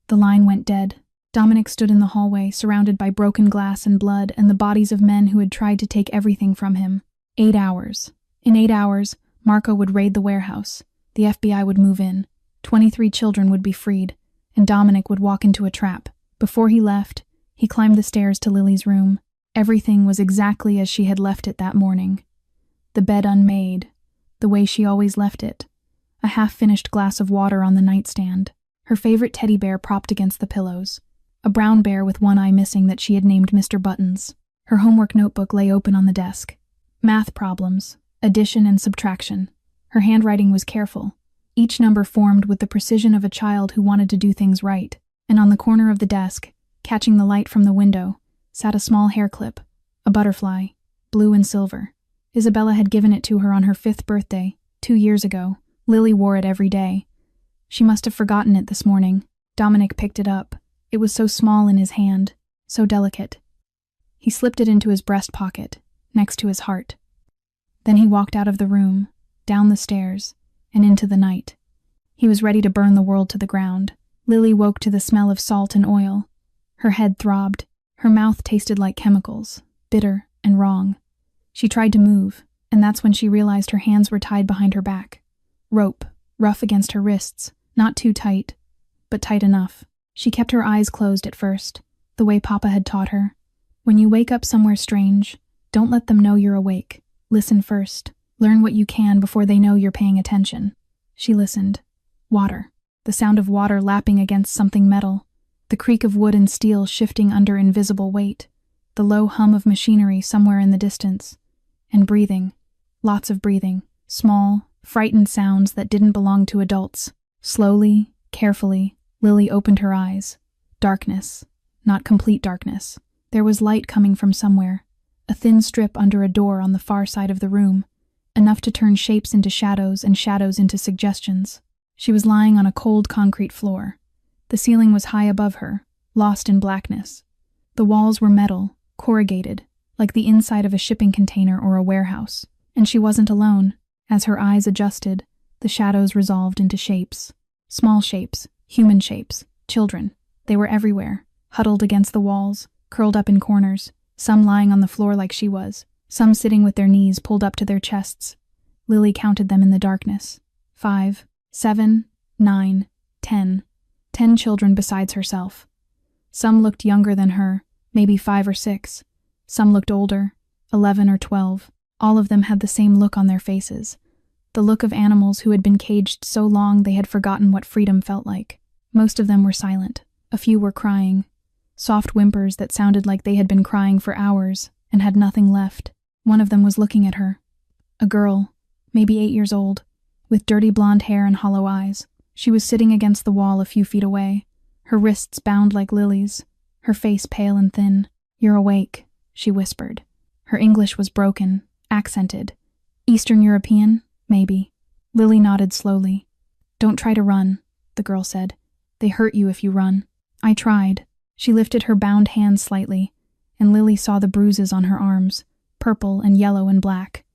The line went dead. Dominic stood in the hallway, surrounded by broken glass and blood and the bodies of men who had tried to take everything from him. 8 hours. In 8 hours, Marco would raid the warehouse. The FBI would move in. 23 children would be freed, and Dominic would walk into a trap. Before he left, he climbed the stairs to Lily's room. Everything was exactly as she had left it that morning. The bed unmade, the way she always left it. A half-finished glass of water on the nightstand. Her favorite teddy bear propped against the pillows. A brown bear with one eye missing that she had named Mr. Buttons. Her homework notebook lay open on the desk. Math problems, addition and subtraction. Her handwriting was careful. Each number formed with the precision of a child who wanted to do things right. And on the corner of the desk, catching the light from the window, sat a small hair clip, a butterfly, blue and silver. Isabella had given it to her on her 5th birthday, 2 years ago. Lily wore it every day. She must have forgotten it this morning. Dominic picked it up. It was so small in his hand, so delicate. He slipped it into his breast pocket, next to his heart. Then he walked out of the room, down the stairs, and into the night. He was ready to burn the world to the ground. Lily woke to the smell of salt and oil. Her head throbbed. Her mouth tasted like chemicals, bitter and wrong. She tried to move, and that's when she realized her hands were tied behind her back. Rope, rough against her wrists, not too tight, but tight enough. She kept her eyes closed at first, the way Papa had taught her. When you wake up somewhere strange, don't let them know you're awake. Listen first. Learn what you can before they know you're paying attention. She listened. Water. The sound of water lapping against something metal. The creak of wood and steel shifting under invisible weight. The low hum of machinery somewhere in the distance. And breathing. Lots of breathing. Small, frightened sounds that didn't belong to adults. Slowly, carefully, Lily opened her eyes. Darkness. Not complete darkness. There was light coming from somewhere. A thin strip under a door on the far side of the room. Enough to turn shapes into shadows and shadows into suggestions. She was lying on a cold concrete floor. The ceiling was high above her, lost in blackness. The walls were metal, corrugated, like the inside of a shipping container or a warehouse. And she wasn't alone. As her eyes adjusted, the shadows resolved into shapes. Small shapes, human shapes, children. They were everywhere, huddled against the walls, curled up in corners, some lying on the floor like she was, some sitting with their knees pulled up to their chests. Lily counted them in the darkness. 5, 7, 9, 10. 10 children besides herself. Some looked younger than her, maybe 5 or 6. Some looked older, 11 or 12. All of them had the same look on their faces. The look of animals who had been caged so long they had forgotten what freedom felt like. Most of them were silent. A few were crying. Soft whimpers that sounded like they had been crying for hours and had nothing left. One of them was looking at her. A girl, maybe 8 years old, with dirty blonde hair and hollow eyes. She was sitting against the wall a few feet away, her wrists bound like lilies, her face pale and thin. "You're awake," she whispered. Her English was broken, accented. "Eastern European? Maybe." Lily nodded slowly. "Don't try to run," the girl said. "They hurt you if you run." I tried. She lifted her bound hands slightly, and Lily saw the bruises on her arms, purple and yellow and black.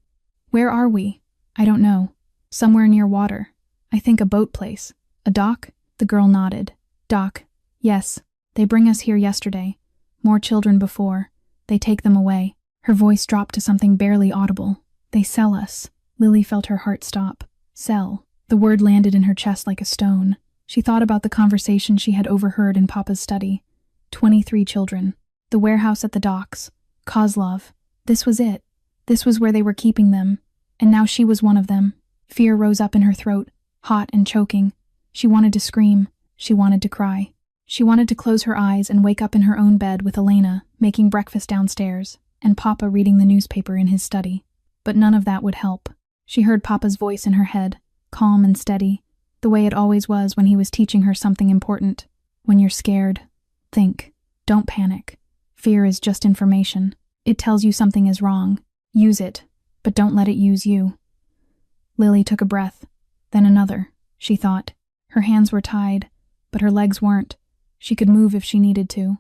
"Where are we?" "I don't know. Somewhere near water. I think a boat place. A dock?" The girl nodded. "Dock. Yes. They bring us here yesterday. More children before. They take them away." Her voice dropped to something barely audible. "They sell us. Lily felt her heart stop. Cell. The word landed in her chest like a stone. She thought about the conversation she had overheard in Papa's study. 23 children. The warehouse at the docks. Kozlov. This was it. This was where they were keeping them. And now she was one of them. Fear rose up in her throat, hot and choking. She wanted to scream. She wanted to cry. She wanted to close her eyes and wake up in her own bed with Elena making breakfast downstairs and Papa reading the newspaper in his study. But none of that would help. She heard Papa's voice in her head, calm and steady, the way it always was when he was teaching her something important. When you're scared, think. Don't panic. Fear is just information. It tells you something is wrong. Use it, but don't let it use you. Lily took a breath, then another, she thought. Her hands were tied, but her legs weren't. She could move if she needed to.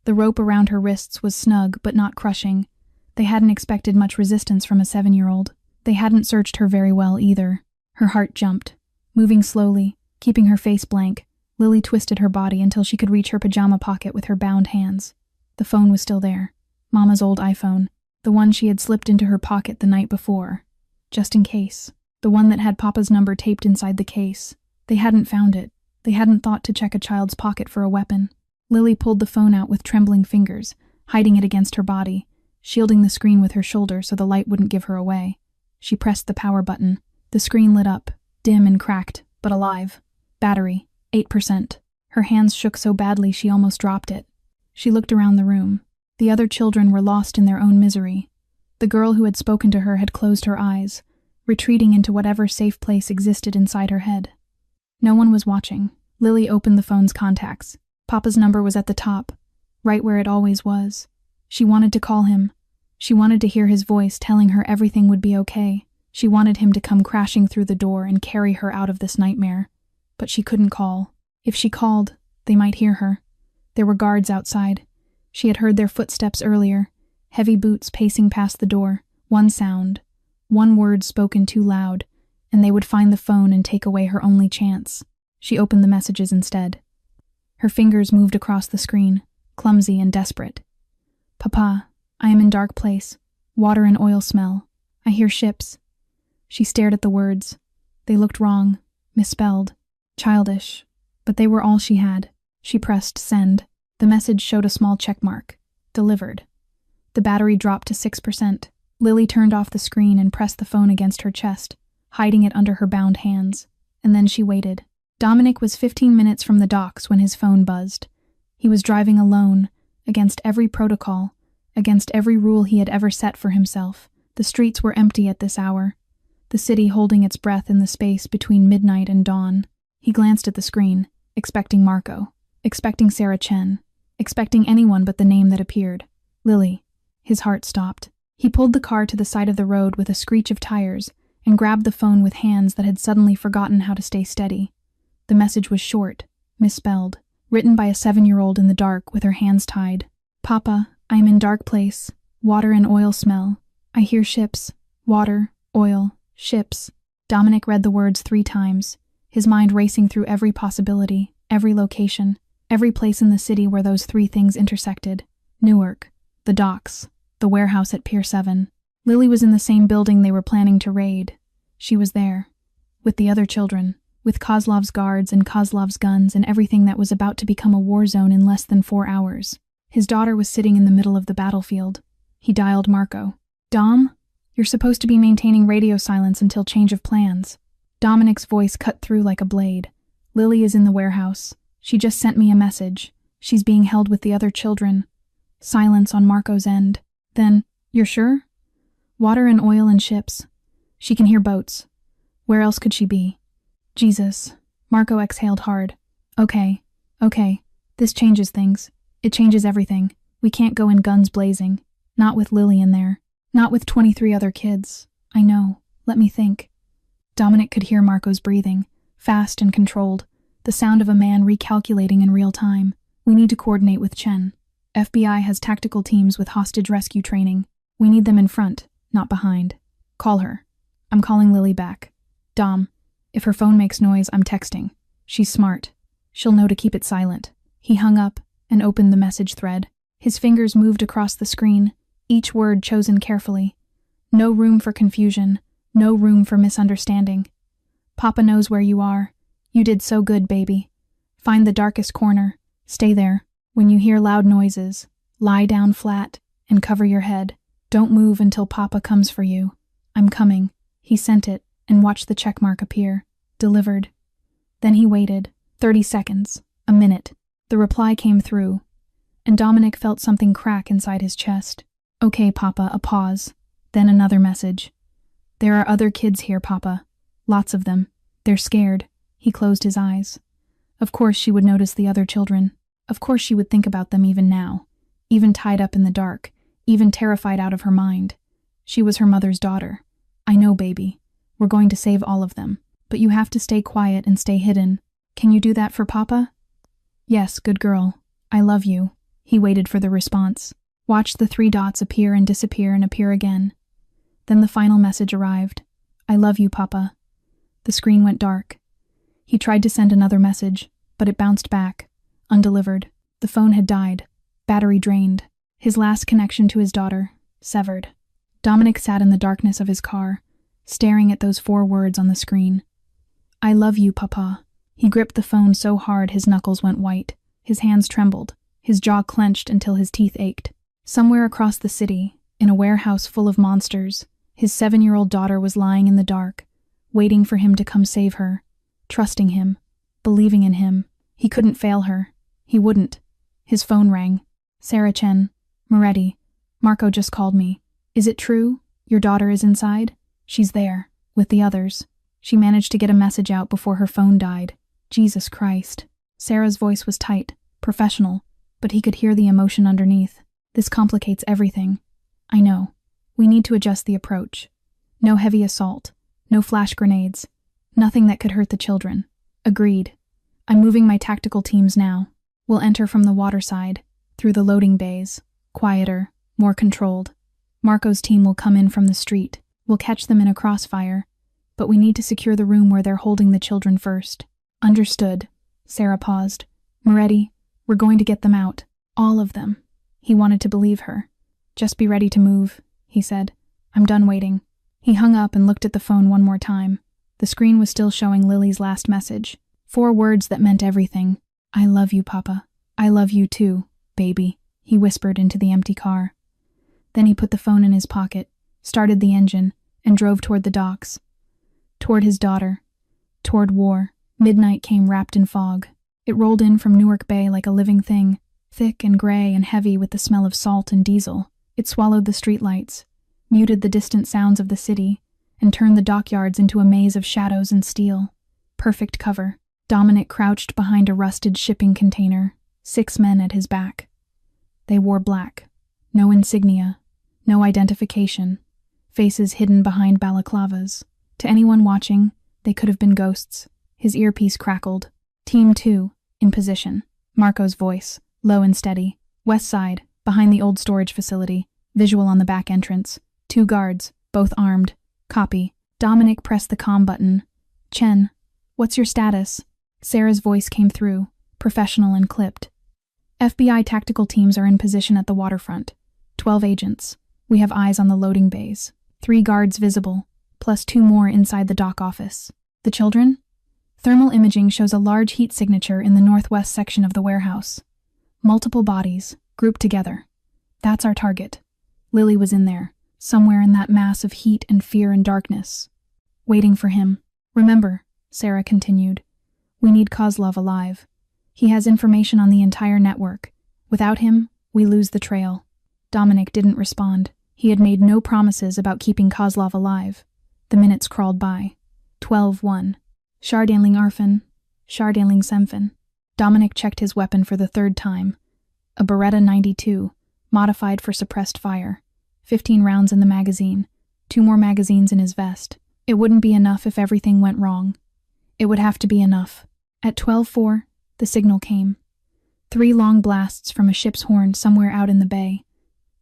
The rope around her wrists was snug but not crushing. They hadn't expected much resistance from a 7-year-old. They hadn't searched her very well either. Her heart jumped. Moving slowly, keeping her face blank, Lily twisted her body until she could reach her pajama pocket with her bound hands. The phone was still there. Mama's old iPhone. The one she had slipped into her pocket the night before. Just in case. The one that had Papa's number taped inside the case. They hadn't found it. They hadn't thought to check a child's pocket for a weapon. Lily pulled the phone out with trembling fingers, hiding it against her body, shielding the screen with her shoulder so the light wouldn't give her away. She pressed the power button. The screen lit up, dim and cracked, but alive. Battery, 8%. Her hands shook so badly she almost dropped it. She looked around the room. The other children were lost in their own misery. The girl who had spoken to her had closed her eyes, retreating into whatever safe place existed inside her head. No one was watching. Lily opened the phone's contacts. Papa's number was at the top, right where it always was. She wanted to call him. She wanted to hear his voice telling her everything would be okay. She wanted him to come crashing through the door and carry her out of this nightmare. But she couldn't call. If she called, they might hear her. There were guards outside. She had heard their footsteps earlier, heavy boots pacing past the door. One sound, one word spoken too loud, and they would find the phone and take away her only chance. She opened the messages instead. Her fingers moved across the screen, clumsy and desperate. Papa, I am in dark place. Water and oil smell. I hear ships. She stared at the words. They looked wrong, misspelled, childish, but they were all she had. She pressed send. The message showed a small check mark. Delivered. The battery dropped to 6%. Lily turned off the screen and pressed the phone against her chest, hiding it under her bound hands. And then she waited. Dominic was 15 minutes from the docks when his phone buzzed. He was driving alone, against every protocol, against every rule he had ever set for himself. The streets were empty at this hour, the city holding its breath in the space between midnight and dawn. He glanced at the screen, expecting Marco, expecting Sarah Chen, expecting anyone but the name that appeared. Lily. His heart stopped. He pulled the car to the side of the road with a screech of tires and grabbed the phone with hands that had suddenly forgotten how to stay steady. The message was short, misspelled, written by a 7-year-old in the dark with her hands tied. Papa, I am in dark place. Water and oil smell. I hear ships. Water, oil, ships. Dominic read the words 3 times, his mind racing through every possibility, every location, every place in the city where those 3 things intersected. Newark, the docks, the warehouse at Pier 7. Lily was in the same building they were planning to raid. She was there, with the other children, with Kozlov's guards and Kozlov's guns and everything that was about to become a war zone in less than 4 hours. His daughter was sitting in the middle of the battlefield. He dialed Marco. Dom? You're supposed to be maintaining radio silence until change of plans. Dominic's voice cut through like a blade. Lily is in the warehouse. She just sent me a message. She's being held with the other children. Silence on Marco's end. Then, you're sure? Water and oil and ships. She can hear boats. Where else could she be? Jesus. Marco exhaled hard. Okay. This changes things. It changes everything. We can't go in guns blazing. Not with Lily in there. Not with 23 other kids. I know. Let me think. Dominic could hear Marco's breathing, fast and controlled, the sound of a man recalculating in real time. We need to coordinate with Chen. FBI has tactical teams with hostage rescue training. We need them in front, not behind. Call her. I'm calling Lily back. Dom, if her phone makes noise, I'm texting. She's smart. She'll know to keep it silent. He hung up and opened the message thread. His fingers moved across the screen, each word chosen carefully. No room for confusion, No room for misunderstanding. Papa knows where you are. You did so good, baby. Find the darkest corner. Stay there. When you hear loud noises, lie down flat and cover your head. Don't move until Papa comes for you. I'm coming. He sent it and watched the checkmark appear. Delivered. Then he waited. 30 seconds. A minute. The reply came through, and Dominic felt something crack inside his chest. Okay, Papa, a pause. Then another message. There are other kids here, Papa. Lots of them. They're scared. He closed his eyes. Of course she would notice the other children. Of course she would think about them even now. Even tied up in the dark. Even terrified out of her mind. She was her mother's daughter. I know, baby. We're going to save all of them. But you have to stay quiet and stay hidden. Can you do that for Papa? Yes, good girl. I love you. He waited for the response. Watched the 3 dots appear and disappear and appear again. Then the final message arrived. I love you, Papa. The screen went dark. He tried to send another message, but it bounced back, undelivered. The phone had died, battery drained, his last connection to his daughter severed. Dominic sat in the darkness of his car, staring at those 4 words on the screen. I love you, Papa. He gripped the phone so hard his knuckles went white. His hands trembled, his jaw clenched until his teeth ached. Somewhere across the city, in a warehouse full of monsters, his 7-year-old daughter was lying in the dark, waiting for him to come save her, trusting him, believing in him. He couldn't fail her. He wouldn't. His phone rang. Sarah Chen. Moretti. Marco just called me. Is it true? Your daughter is inside? She's there, with the others. She managed to get a message out before her phone died. Jesus Christ. Sarah's voice was tight, professional, but he could hear the emotion underneath. This complicates everything. I know. We need to adjust the approach. No heavy assault. No flash grenades. Nothing that could hurt the children. Agreed. I'm moving my tactical teams now. We'll enter from the water side, through the loading bays. Quieter, more controlled. Marco's team will come in from the street. We'll catch them in a crossfire. But we need to secure the room where they're holding the children first. Understood. Sarah paused. Moretti, we're going to get them out. All of them. He wanted to believe her. Just be ready to move, he said. I'm done waiting. He hung up and looked at the phone one more time. The screen was still showing Lily's last message. 4 words that meant everything. I love you, Papa. I love you too, baby, he whispered into the empty car. Then he put the phone in his pocket, started the engine, and drove toward the docks. Toward his daughter. Toward war. Midnight came wrapped in fog. It rolled in from Newark Bay like a living thing, thick and gray and heavy with the smell of salt and diesel. It swallowed the streetlights, muted the distant sounds of the city, and turned the dockyards into a maze of shadows and steel. Perfect cover. Dominic crouched behind a rusted shipping container, 6 men at his back. They wore black. No insignia. No identification. Faces hidden behind balaclavas. To anyone watching, they could have been ghosts. His earpiece crackled. Team 2, in position. Marco's voice, low and steady. West side, behind the old storage facility. Visual on the back entrance. 2 guards, both armed. Copy. Dominic pressed the comm button. Chen, what's your status? Sarah's voice came through, professional and clipped. FBI tactical teams are in position at the waterfront. 12 agents. We have eyes on the loading bays. 3 guards visible, plus 2 more inside the dock office. The children? Thermal imaging shows a large heat signature in the northwest section of the warehouse. Multiple bodies, grouped together. That's our target. Lily was in there, somewhere in that mass of heat and fear and darkness. Waiting for him. Remember, Sarah continued, we need Kozlov alive. He has information on the entire network. Without him, we lose the trail. Dominic didn't respond. He had made no promises about keeping Kozlov alive. The minutes crawled by. 12-1. Shardanling Arfin. Shardanling Semfin. Dominic checked his weapon for the 3rd time. A Beretta 92, modified for suppressed fire. 15 rounds in the magazine. 2 more magazines in his vest. It wouldn't be enough if everything went wrong. It would have to be enough. At 12-4, the signal came. 3 long blasts from a ship's horn somewhere out in the bay.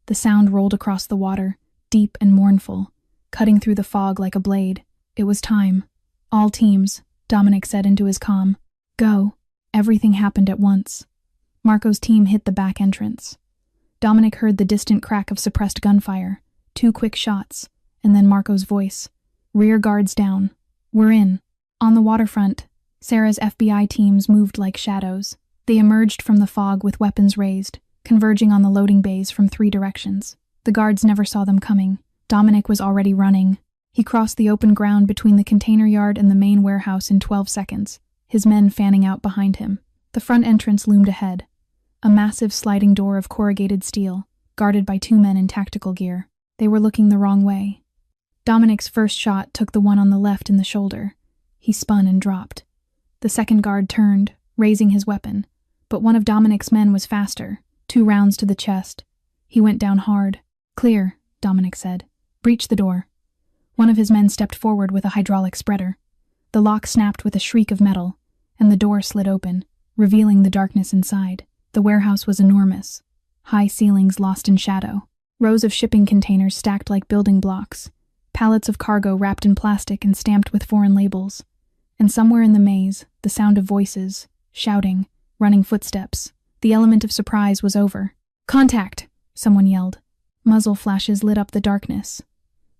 The sound rolled across the water, deep and mournful, cutting through the fog like a blade. It was time. All teams, Dominic said into his comm. Go. Everything happened at once. Marco's team hit the back entrance. Dominic heard the distant crack of suppressed gunfire, 2 quick shots, and then Marco's voice. Rear guards down. We're in. On the waterfront, Sarah's FBI teams moved like shadows. They emerged from the fog with weapons raised, converging on the loading bays from 3 directions. The guards never saw them coming. Dominic was already running. He crossed the open ground between the container yard and the main warehouse in 12 seconds, his men fanning out behind him. The front entrance loomed ahead, a massive sliding door of corrugated steel, guarded by 2 men in tactical gear. They were looking the wrong way. Dominic's first shot took the one on the left in the shoulder. He spun and dropped. The second guard turned, raising his weapon, but one of Dominic's men was faster, 2 rounds to the chest. He went down hard. "Clear," Dominic said. "Breach the door." One of his men stepped forward with a hydraulic spreader. The lock snapped with a shriek of metal, and the door slid open, revealing the darkness inside. The warehouse was enormous. High ceilings lost in shadow. Rows of shipping containers stacked like building blocks. Pallets of cargo wrapped in plastic and stamped with foreign labels. And somewhere in the maze, the sound of voices, shouting, running footsteps. The element of surprise was over. "Contact!" someone yelled. Muzzle flashes lit up the darkness.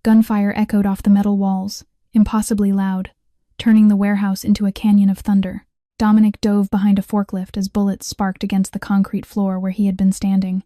Gunfire echoed off the metal walls, impossibly loud, turning the warehouse into a canyon of thunder. Dominic dove behind a forklift as bullets sparked against the concrete floor where he had been standing.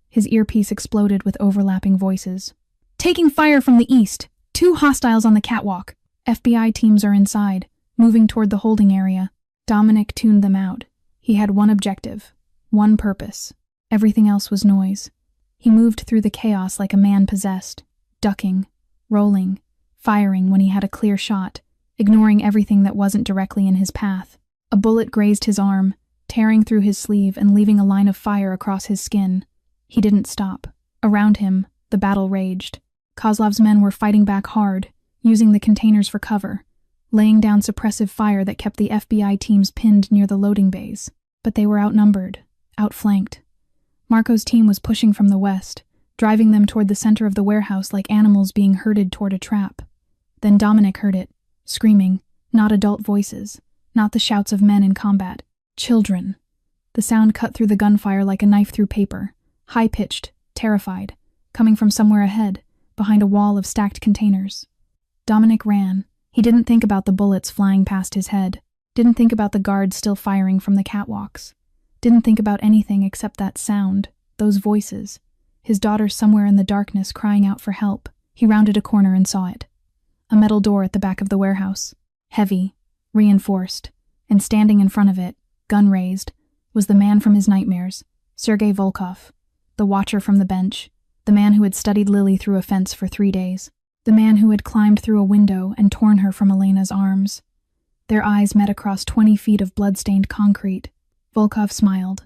His earpiece exploded with overlapping voices. "Taking fire from the east! 2 hostiles on the catwalk! FBI teams are inside, moving toward the holding area." Dominic tuned them out. He had one objective, one purpose. Everything else was noise. He moved through the chaos like a man possessed, ducking, rolling, firing when he had a clear shot, ignoring everything that wasn't directly in his path. A bullet grazed his arm, tearing through his sleeve and leaving a line of fire across his skin. He didn't stop. Around him, the battle raged. Kozlov's men were fighting back hard, using the containers for cover, laying down suppressive fire that kept the FBI teams pinned near the loading bays. But they were outnumbered, outflanked. Marco's team was pushing from the west, driving them toward the center of the warehouse like animals being herded toward a trap. Then Dominic heard it, screaming, not adult voices, not the shouts of men in combat. Children. The sound cut through the gunfire like a knife through paper, high-pitched, terrified, coming from somewhere ahead, behind a wall of stacked containers. Dominic ran. He didn't think about the bullets flying past his head, didn't think about the guards still firing from the catwalks, didn't think about anything except that sound, those voices, his daughter somewhere in the darkness crying out for help. He rounded a corner and saw it. A metal door at the back of the warehouse, heavy, reinforced, and standing in front of it, gun raised, was the man from his nightmares, Sergei Volkov, the watcher from the bench, the man who had studied Lily through a fence for 3 days, the man who had climbed through a window and torn her from Elena's arms. Their eyes met across 20 feet of blood-stained concrete. Volkov smiled.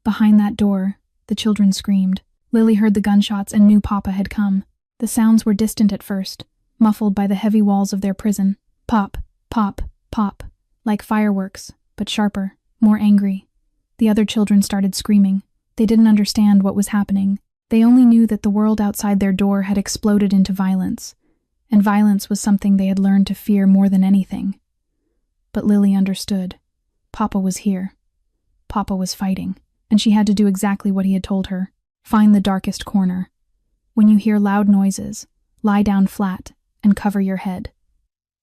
Behind that door, the children screamed. Lily heard the gunshots and knew Papa had come. The sounds were distant at first, muffled by the heavy walls of their prison. Pop, pop, pop, like fireworks, but sharper, more angry. The other children started screaming. They didn't understand what was happening. They only knew that the world outside their door had exploded into violence, and violence was something they had learned to fear more than anything. But Lily understood. Papa was here. Papa was fighting, and she had to do exactly what he had told her. Find the darkest corner. When you hear loud noises, lie down flat and cover your head.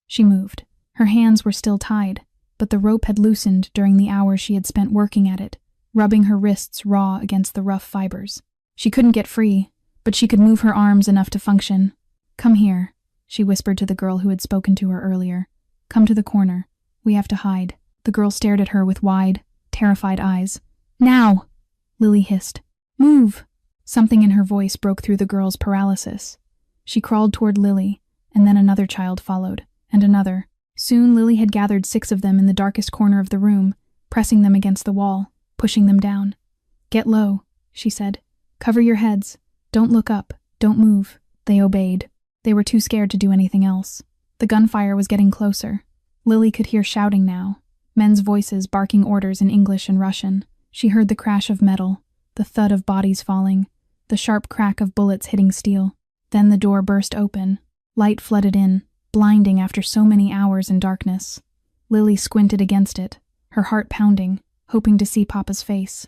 She moved. Her hands were still tied, but the rope had loosened during the hours she had spent working at it, rubbing her wrists raw against the rough fibers. She couldn't get free, but she could move her arms enough to function. "Come here," she whispered to the girl who had spoken to her earlier. "Come to the corner. We have to hide." The girl stared at her with wide, terrified eyes. "Now!" Lily hissed. "Move!" Something in her voice broke through the girl's paralysis. She crawled toward Lily, and then another child followed, and another. Soon Lily had gathered 6 of them in the darkest corner of the room, pressing them against the wall, pushing them down. "Get low," she said. "Cover your heads. Don't look up. Don't move." They obeyed. They were too scared to do anything else. The gunfire was getting closer. Lily could hear shouting now, men's voices barking orders in English and Russian. She heard the crash of metal, the thud of bodies falling, the sharp crack of bullets hitting steel. Then the door burst open. Light flooded in, blinding after so many hours in darkness. Lily squinted against it, her heart pounding, hoping to see Papa's face.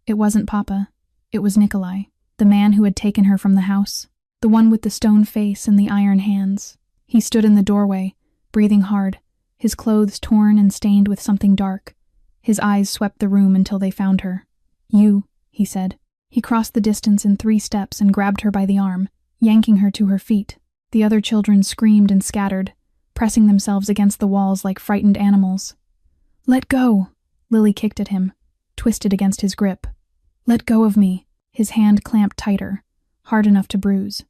It wasn't Papa. It was Nikolai, the man who had taken her from the house, the one with the stone face and the iron hands. He stood in the doorway, breathing hard, his clothes torn and stained with something dark. His eyes swept the room until they found her. "You," he said. He crossed the distance in 3 steps and grabbed her by the arm, yanking her to her feet. The other children screamed and scattered, pressing themselves against the walls like frightened animals. "Let go!" Lily kicked at him, twisted against his grip. "Let go of me." His hand clamped tighter, hard enough to bruise.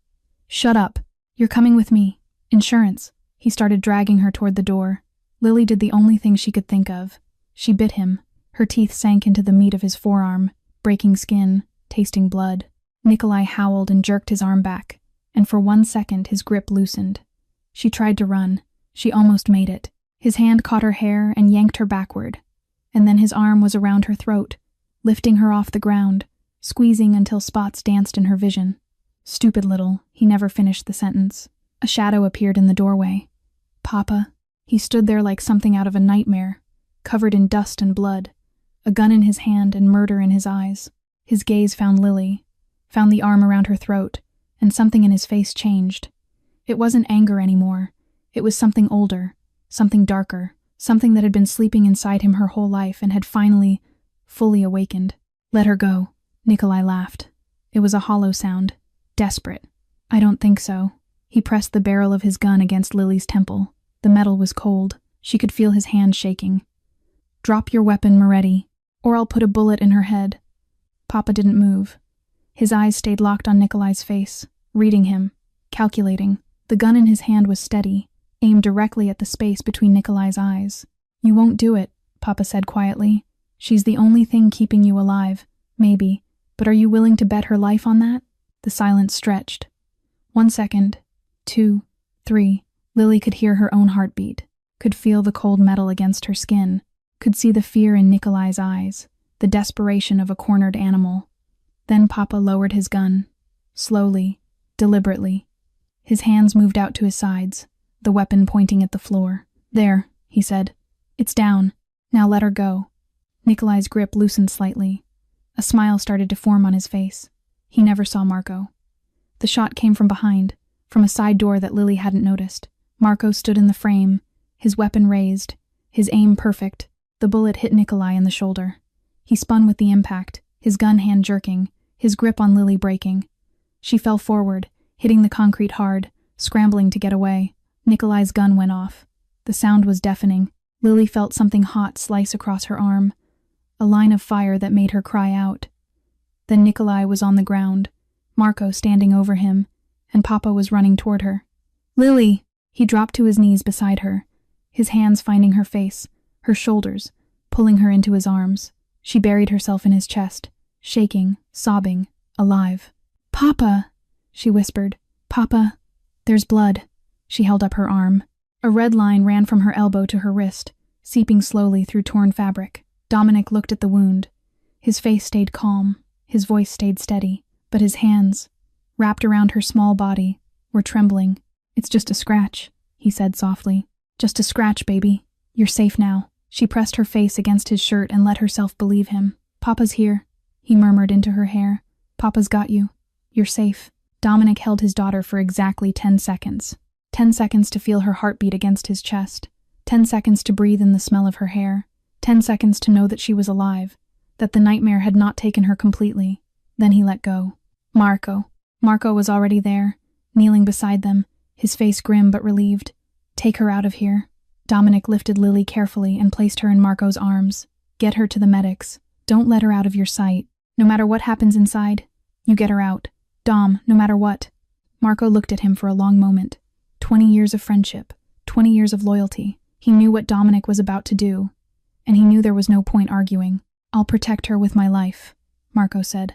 "Shut up. You're coming with me. Insurance." He started dragging her toward the door. Lily did the only thing she could think of. She bit him. Her teeth sank into the meat of his forearm, breaking skin, tasting blood. Nikolai howled and jerked his arm back, and for 1 second his grip loosened. She tried to run. She almost made it. His hand caught her hair and yanked her backward, and then his arm was around her throat, lifting her off the ground, squeezing until spots danced in her vision. "Stupid little," he never finished the sentence. A shadow appeared in the doorway. "Papa." He stood there like something out of a nightmare, covered in dust and blood, a gun in his hand and murder in his eyes. His gaze found Lily, found the arm around her throat, and something in his face changed. It wasn't anger anymore. It was something older, something darker, something that had been sleeping inside him her whole life and had finally, fully awakened. "Let her go." Nikolai laughed. It was a hollow sound, desperate. "I don't think so." He pressed the barrel of his gun against Lily's temple. The metal was cold. She could feel his hand shaking. "Drop your weapon, Moretti, or I'll put a bullet in her head." Papa didn't move. His eyes stayed locked on Nikolai's face, reading him, calculating. The gun in his hand was steady, aimed directly at the space between Nikolai's eyes. "You won't do it," Papa said quietly. "She's the only thing keeping you alive, maybe, but are you willing to bet her life on that?" The silence stretched. 1 second, 2, 3. Lily could hear her own heartbeat, could feel the cold metal against her skin, could see the fear in Nikolai's eyes, the desperation of a cornered animal. Then Papa lowered his gun, slowly, deliberately. His hands moved out to his sides, the weapon pointing at the floor. "There," he said. "It's down. Now let her go." Nikolai's grip loosened slightly. A smile started to form on his face. He never saw Marco. The shot came from behind, from a side door that Lily hadn't noticed. Marco stood in the frame, his weapon raised, his aim perfect. The bullet hit Nikolai in the shoulder. He spun with the impact, his gun hand jerking, his grip on Lily breaking. She fell forward, hitting the concrete hard, scrambling to get away. Nikolai's gun went off. The sound was deafening. Lily felt something hot slice across her arm, a line of fire that made her cry out. Then Nikolai was on the ground, Marco standing over him, and Papa was running toward her. "Lily!" He dropped to his knees beside her, his hands finding her face, her shoulders, pulling her into his arms. She buried herself in his chest, shaking, sobbing, alive. "Papa!" she whispered. "Papa, there's blood." She held up her arm. A red line ran from her elbow to her wrist, seeping slowly through torn fabric. Dominic looked at the wound. His face stayed calm, his voice stayed steady, but his hands, wrapped around her small body, were trembling. "It's just a scratch," he said softly. "Just a scratch, baby. You're safe now." She pressed her face against his shirt and let herself believe him. "Papa's here," he murmured into her hair. "Papa's got you. You're safe." Dominic held his daughter for exactly 10 seconds. 10 seconds to feel her heartbeat against his chest. 10 seconds to breathe in the smell of her hair. 10 seconds to know that she was alive, that the nightmare had not taken her completely. Then he let go. Marco. Marco was already there, kneeling beside them, his face grim but relieved. "Take her out of here." Dominic lifted Lily carefully and placed her in Marco's arms. "Get her to the medics. Don't let her out of your sight. No matter what happens inside, you get her out. Dom, no matter what." Marco looked at him for a long moment. 20 years of friendship, 20 years of loyalty. He knew what Dominic was about to do, and he knew there was no point arguing. "I'll protect her with my life," Marco said.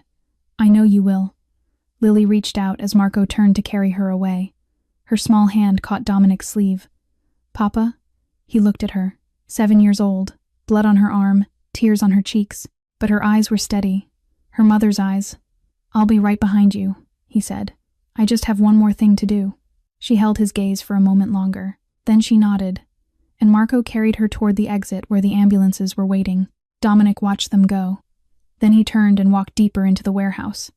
"I know you will." Lily reached out as Marco turned to carry her away. Her small hand caught Dominic's sleeve. "Papa?" He looked at her. 7 years old, blood on her arm, tears on her cheeks, but her eyes were steady. Her mother's eyes. "I'll be right behind you," he said. "I just have one more thing to do." She held his gaze for a moment longer. Then she nodded, and Marco carried her toward the exit where the ambulances were waiting. Dominic watched them go. Then he turned and walked deeper into the warehouse.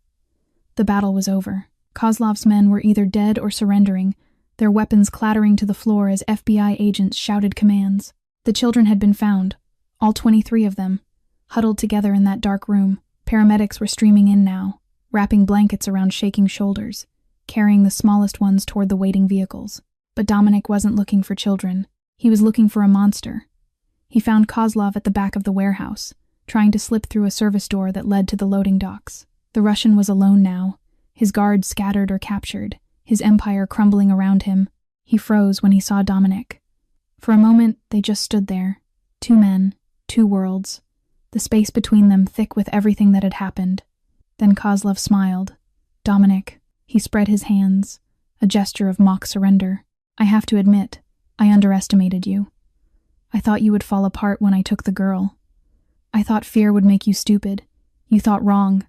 The battle was over. Kozlov's men were either dead or surrendering, their weapons clattering to the floor as FBI agents shouted commands. The children had been found, all 23 of them, huddled together in that dark room. Paramedics were streaming in now, wrapping blankets around shaking shoulders, carrying the smallest ones toward the waiting vehicles. But Dominic wasn't looking for children. He was looking for a monster. He found Kozlov at the back of the warehouse, trying to slip through a service door that led to the loading docks. The Russian was alone now, his guards scattered or captured, his empire crumbling around him. He froze when he saw Dominic. For a moment, they just stood there. 2 men, 2 worlds, the space between them thick with everything that had happened. Then Kozlov smiled. Dominic, he spread his hands, a gesture of mock surrender. I have to admit, I underestimated you. I thought you would fall apart when I took the girl. I thought fear would make you stupid. You thought wrong.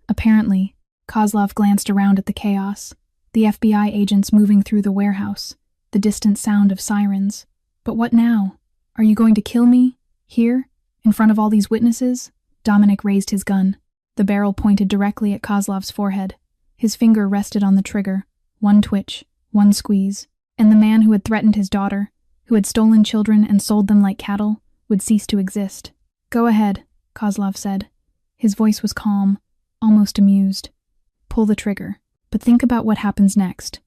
Apparently, Kozlov glanced around at the chaos, the FBI agents moving through the warehouse, the distant sound of sirens. But what now? Are you going to kill me? Here? In front of all these witnesses? Dominic raised his gun. The barrel pointed directly at Kozlov's forehead. His finger rested on the trigger. One twitch, one squeeze, and the man who had threatened his daughter, who had stolen children and sold them like cattle, would cease to exist. Go ahead, Kozlov said. His voice was calm, almost amused. Pull the trigger. But think about what happens next.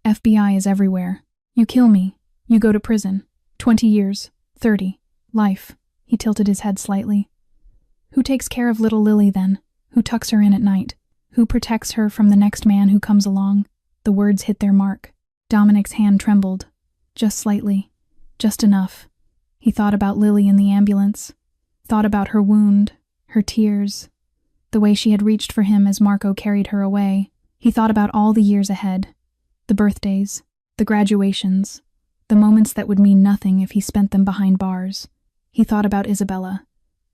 FBI is everywhere. You kill me. You go to prison. 20 years. 30. Life. He tilted his head slightly. Who takes care of little Lily then? Who tucks her in at night? Who protects her from the next man who comes along? The words hit their mark. Dominic's hand trembled. Just slightly. Just enough. He thought about Lily in the ambulance. Thought about her wound, her tears, the way she had reached for him as Marco carried her away. He thought about all the years ahead. The birthdays, the graduations, the moments that would mean nothing if he spent them behind bars. He thought about Isabella,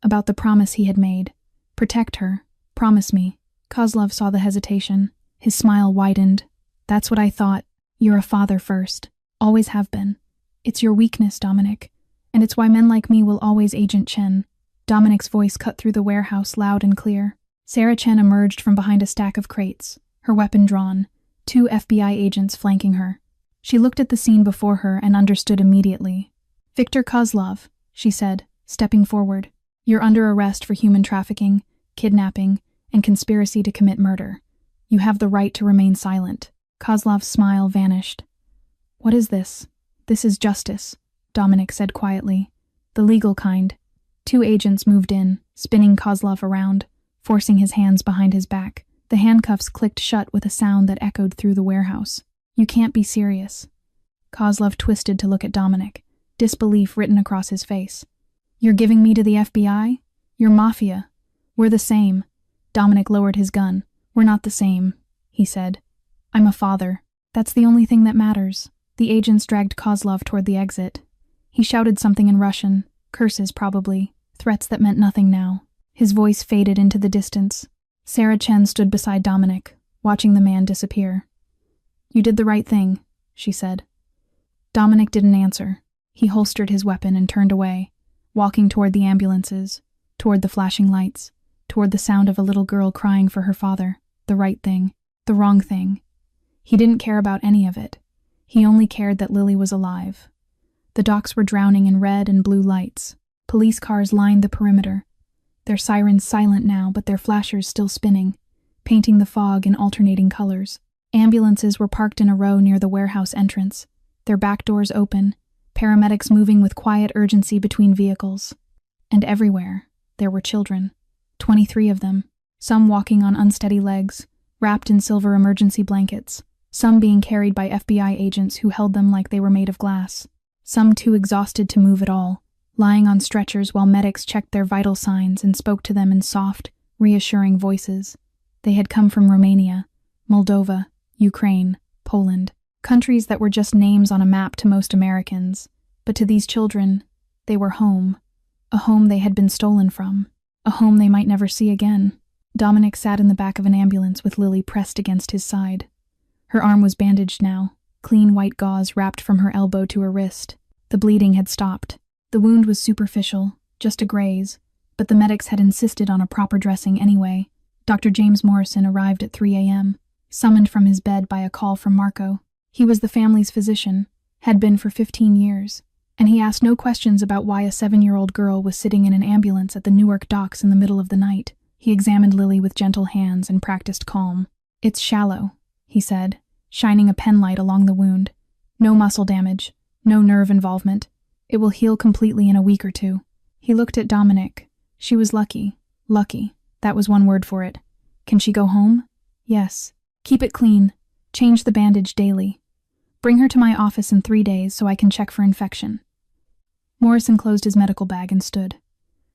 about the promise he had made. Protect her. Promise me. Kozlov saw the hesitation. His smile widened. That's what I thought. You're a father first. Always have been. It's your weakness, Dominic. And it's why men like me will always Agent Chen. Dominic's voice cut through the warehouse loud and clear. Sarah Chen emerged from behind a stack of crates, her weapon drawn, 2 FBI agents flanking her. She looked at the scene before her and understood immediately. Viktor Kozlov, she said, stepping forward. You're under arrest for human trafficking, kidnapping, and conspiracy to commit murder. You have the right to remain silent. Kozlov's smile vanished. What is this? This is justice, Dominic said quietly. The legal kind. 2 agents moved in, spinning Kozlov around, forcing his hands behind his back. The handcuffs clicked shut with a sound that echoed through the warehouse. You can't be serious. Kozlov twisted to look at Dominic, disbelief written across his face. You're giving me to the FBI? You're Mafia. We're the same. Dominic lowered his gun. We're not the same, he said. I'm a father. That's the only thing that matters. The agents dragged Kozlov toward the exit. He shouted something in Russian, curses probably, threats that meant nothing now. His voice faded into the distance. Sarah Chen stood beside Dominic, watching the man disappear. You did the right thing, she said. Dominic didn't answer. He holstered his weapon and turned away, walking toward the ambulances, toward the flashing lights, toward the sound of a little girl crying for her father. The right thing, the wrong thing. He didn't care about any of it. He only cared that Lily was alive. The docks were drowning in red and blue lights. Police cars lined the perimeter, their sirens silent now but their flashers still spinning, painting the fog in alternating colors. Ambulances were parked in a row near the warehouse entrance, their back doors open, paramedics moving with quiet urgency between vehicles. And everywhere, there were children. 23 of them, some walking on unsteady legs, wrapped in silver emergency blankets, some being carried by FBI agents who held them like they were made of glass, some too exhausted to move at all, lying on stretchers while medics checked their vital signs and spoke to them in soft, reassuring voices. They had come from Romania, Moldova, Ukraine, Poland, countries that were just names on a map to most Americans, but to these children, they were home, a home they had been stolen from, a home they might never see again. Dominic sat in the back of an ambulance with Lily pressed against his side. Her arm was bandaged now, clean white gauze wrapped from her elbow to her wrist. The bleeding had stopped. The wound was superficial, just a graze, but the medics had insisted on a proper dressing anyway. Dr. James Morrison arrived at 3 a.m., summoned from his bed by a call from Marco. He was the family's physician, had been for 15 years, and he asked no questions about why a 7-year-old girl was sitting in an ambulance at the Newark docks in the middle of the night. He examined Lily with gentle hands and practiced calm. "It's shallow," he said, shining a penlight along the wound. "No muscle damage, no nerve involvement. It will heal completely in a week or 2. He looked at Dominic. She was lucky. Lucky. That was one word for it. "Can she go home?" "Yes. Keep it clean. Change the bandage daily. Bring her to my office in 3 days so I can check for infection." Morrison closed his medical bag and stood.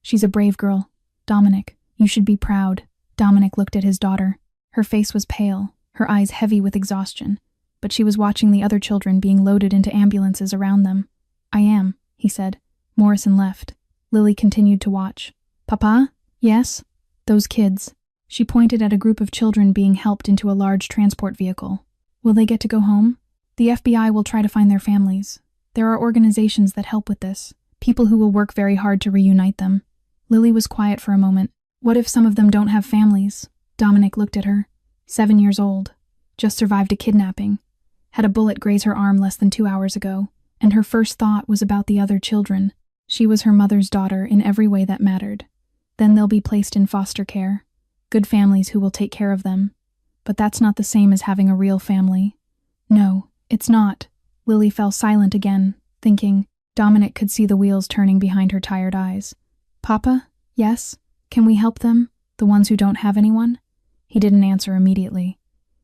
"She's a brave girl. Dominic, you should be proud." Dominic looked at his daughter. Her face was pale, her eyes heavy with exhaustion, but she was watching the other children being loaded into ambulances around them. "I am," he said. Morrison left. Lily continued to watch. "Papa?" "Yes?" "Those kids." She pointed at a group of children being helped into a large transport vehicle. "Will they get to go home?" "The FBI will try to find their families. There are organizations that help with this, people who will work very hard to reunite them." Lily was quiet for a moment. "What if some of them don't have families?" Dominic looked at her. 7 years old. Just survived a kidnapping. Had a bullet graze her arm less than 2 hours ago, and her first thought was about the other children. She was her mother's daughter in every way that mattered. Then they'll be placed in foster care. Good families who will take care of them. But that's not the same as having a real family. "No, it's not." Lily fell silent again, thinking. Dominic could see the wheels turning behind her tired eyes. "Papa? Yes? Can we help them? The ones who don't have anyone?" He didn't answer immediately.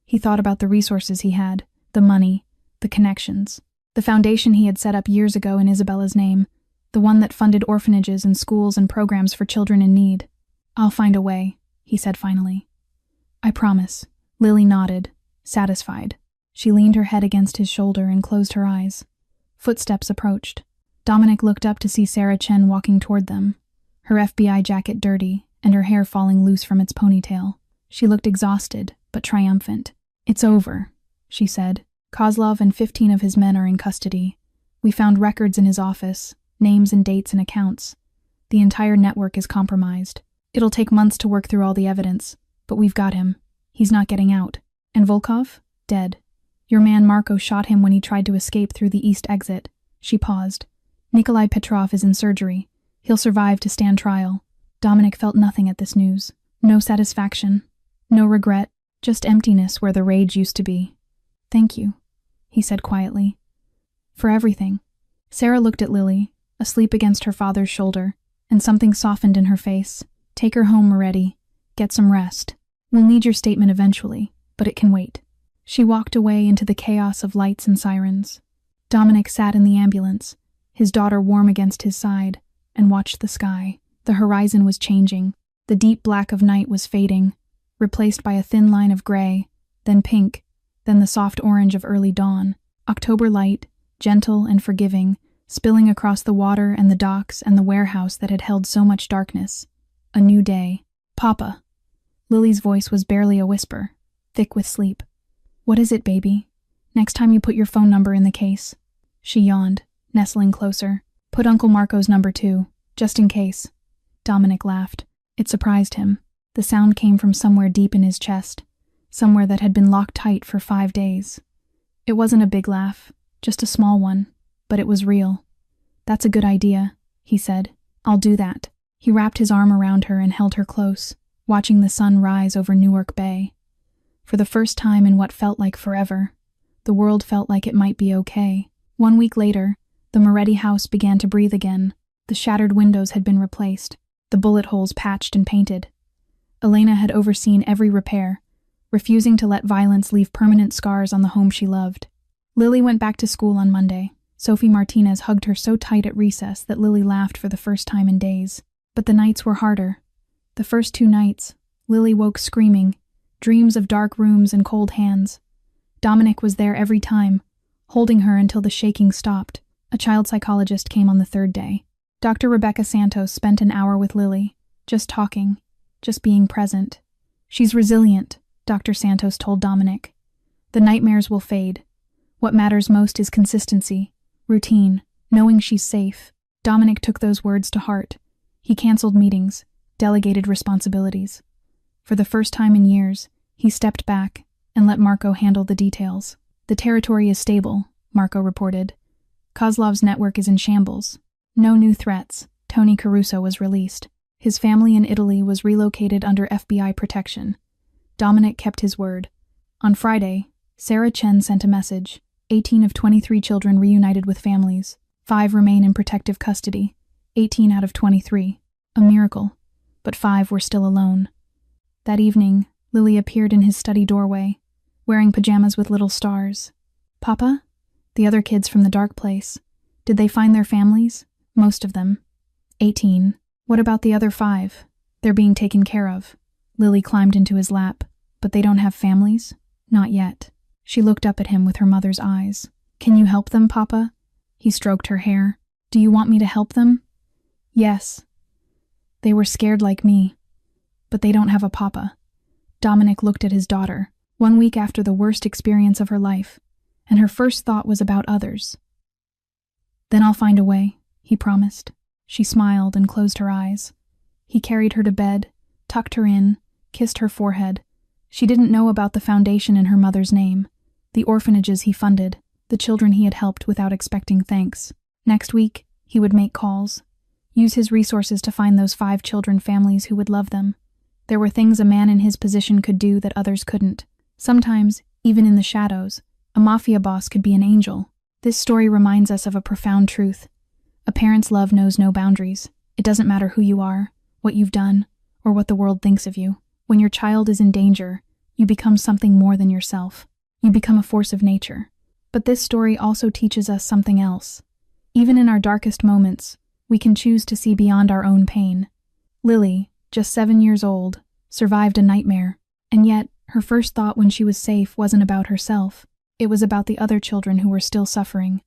He thought about the resources he had, the money, the connections, the foundation he had set up years ago in Isabella's name, the one that funded orphanages and schools and programs for children in need. "I'll find a way," he said finally. "I promise." Lily nodded, satisfied. She leaned her head against his shoulder and closed her eyes. Footsteps approached. Dominic looked up to see Sarah Chen walking toward them, her FBI jacket dirty and her hair falling loose from its ponytail. She looked exhausted, but triumphant. "It's over," she said. "Kozlov and 15 of his men are in custody. We found records in his office, names and dates and accounts. The entire network is compromised. It'll take months to work through all the evidence, but we've got him. He's not getting out. And Volkov? Dead. Your man Marco shot him when he tried to escape through the east exit." She paused. "Nikolai Petrov is in surgery. He'll survive to stand trial." Dominic felt nothing at this news. No satisfaction. No regret. Just emptiness where the rage used to be. "Thank you," he said quietly. "For everything." Sarah looked at Lily, asleep against her father's shoulder, and something softened in her face. "Take her home, Moretti. Get some rest. We'll need your statement eventually, but it can wait." She walked away into the chaos of lights and sirens. Dominic sat in the ambulance, his daughter warm against his side, and watched the sky. The horizon was changing. The deep black of night was fading, replaced by a thin line of gray, then pink, then the soft orange of early dawn. October light, gentle and forgiving, spilling across the water and the docks and the warehouse that had held so much darkness. A new day. "Papa." Lily's voice was barely a whisper, thick with sleep. "What is it, baby? Next time you put your phone number in the case." She yawned, nestling closer. "Put Uncle Marco's number too, just in case." Dominic laughed. It surprised him. The sound came from somewhere deep in his chest, somewhere that had been locked tight for 5 days. It wasn't a big laugh, just a small one, but it was real. "That's a good idea," he said. "I'll do that." He wrapped his arm around her and held her close, watching the sun rise over Newark Bay. For the first time in what felt like forever, the world felt like it might be okay. 1 week later, the Moretti house began to breathe again. The shattered windows had been replaced, the bullet holes patched and painted. Elena had overseen every repair, refusing to let violence leave permanent scars on the home she loved. Lily went back to school on Monday. Sophie Martinez hugged her so tight at recess that Lily laughed for the first time in days. But the nights were harder. The first 2 nights, Lily woke screaming, dreams of dark rooms and cold hands. Dominic was there every time, holding her until the shaking stopped. A child psychologist came on the 3rd day. Dr. Rebecca Santos spent an hour with Lily, just talking, just being present. "She's resilient," Dr. Santos told Dominic. "The nightmares will fade. What matters most is consistency, routine, knowing she's safe." Dominic took those words to heart. He canceled meetings, delegated responsibilities. For the first time in years, he stepped back and let Marco handle the details. The territory is stable, Marco reported. Kozlov's network is in shambles. No new threats. Tony Caruso was released. His family in Italy was relocated under FBI protection. Dominic kept his word. On Friday, Sarah Chen sent a message. 18 of 23 children reunited with families. 5 remain in protective custody. 18 out of 23. A miracle. But 5 were still alone. That evening, Lily appeared in his study doorway, wearing pajamas with little stars. Papa? The other kids from the dark place. Did they find their families? Most of them. 18. What about the other 5? They're being taken care of. Lily climbed into his lap. But they don't have families? Not yet. She looked up at him with her mother's eyes. Can you help them, Papa? He stroked her hair. Do you want me to help them? Yes. They were scared like me. But they don't have a papa. Dominic looked at his daughter, 1 week after the worst experience of her life, and her first thought was about others. Then I'll find a way, he promised. She smiled and closed her eyes. He carried her to bed, tucked her in, kissed her forehead. She didn't know about the foundation in her mother's name, the orphanages he funded, the children he had helped without expecting thanks. Next week, he would make calls, use his resources to find those 5 children families who would love them. There were things a man in his position could do that others couldn't. Sometimes, even in the shadows, a mafia boss could be an angel. This story reminds us of a profound truth. A parent's love knows no boundaries. It doesn't matter who you are, what you've done, or what the world thinks of you. When your child is in danger, you become something more than yourself. You become a force of nature. But this story also teaches us something else. Even in our darkest moments, we can choose to see beyond our own pain. Lily, just 7 years old, survived a nightmare, and yet her first thought when she was safe wasn't about herself. It was about the other children who were still suffering.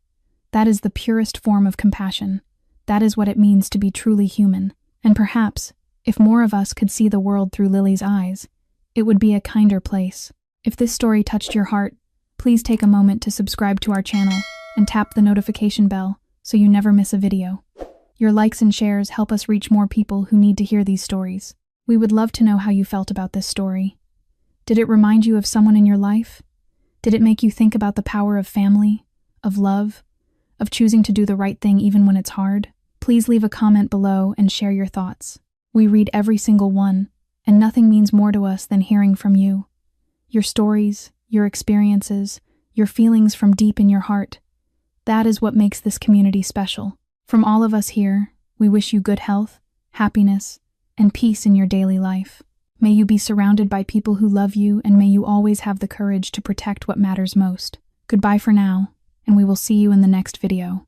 That is the purest form of compassion. That is what it means to be truly human. And perhaps, if more of us could see the world through Lily's eyes, it would be a kinder place. If this story touched your heart, please take a moment to subscribe to our channel and tap the notification bell so you never miss a video. Your likes and shares help us reach more people who need to hear these stories. We would love to know how you felt about this story. Did it remind you of someone in your life? Did it make you think about the power of family, of love, of choosing to do the right thing even when it's hard? Please leave a comment below and share your thoughts. We read every single one, and nothing means more to us than hearing from you. Your stories, your experiences, your feelings from deep in your heart. That is what makes this community special. From all of us here, we wish you good health, happiness, and peace in your daily life. May you be surrounded by people who love you, and may you always have the courage to protect what matters most. Goodbye for now, and we will see you in the next video.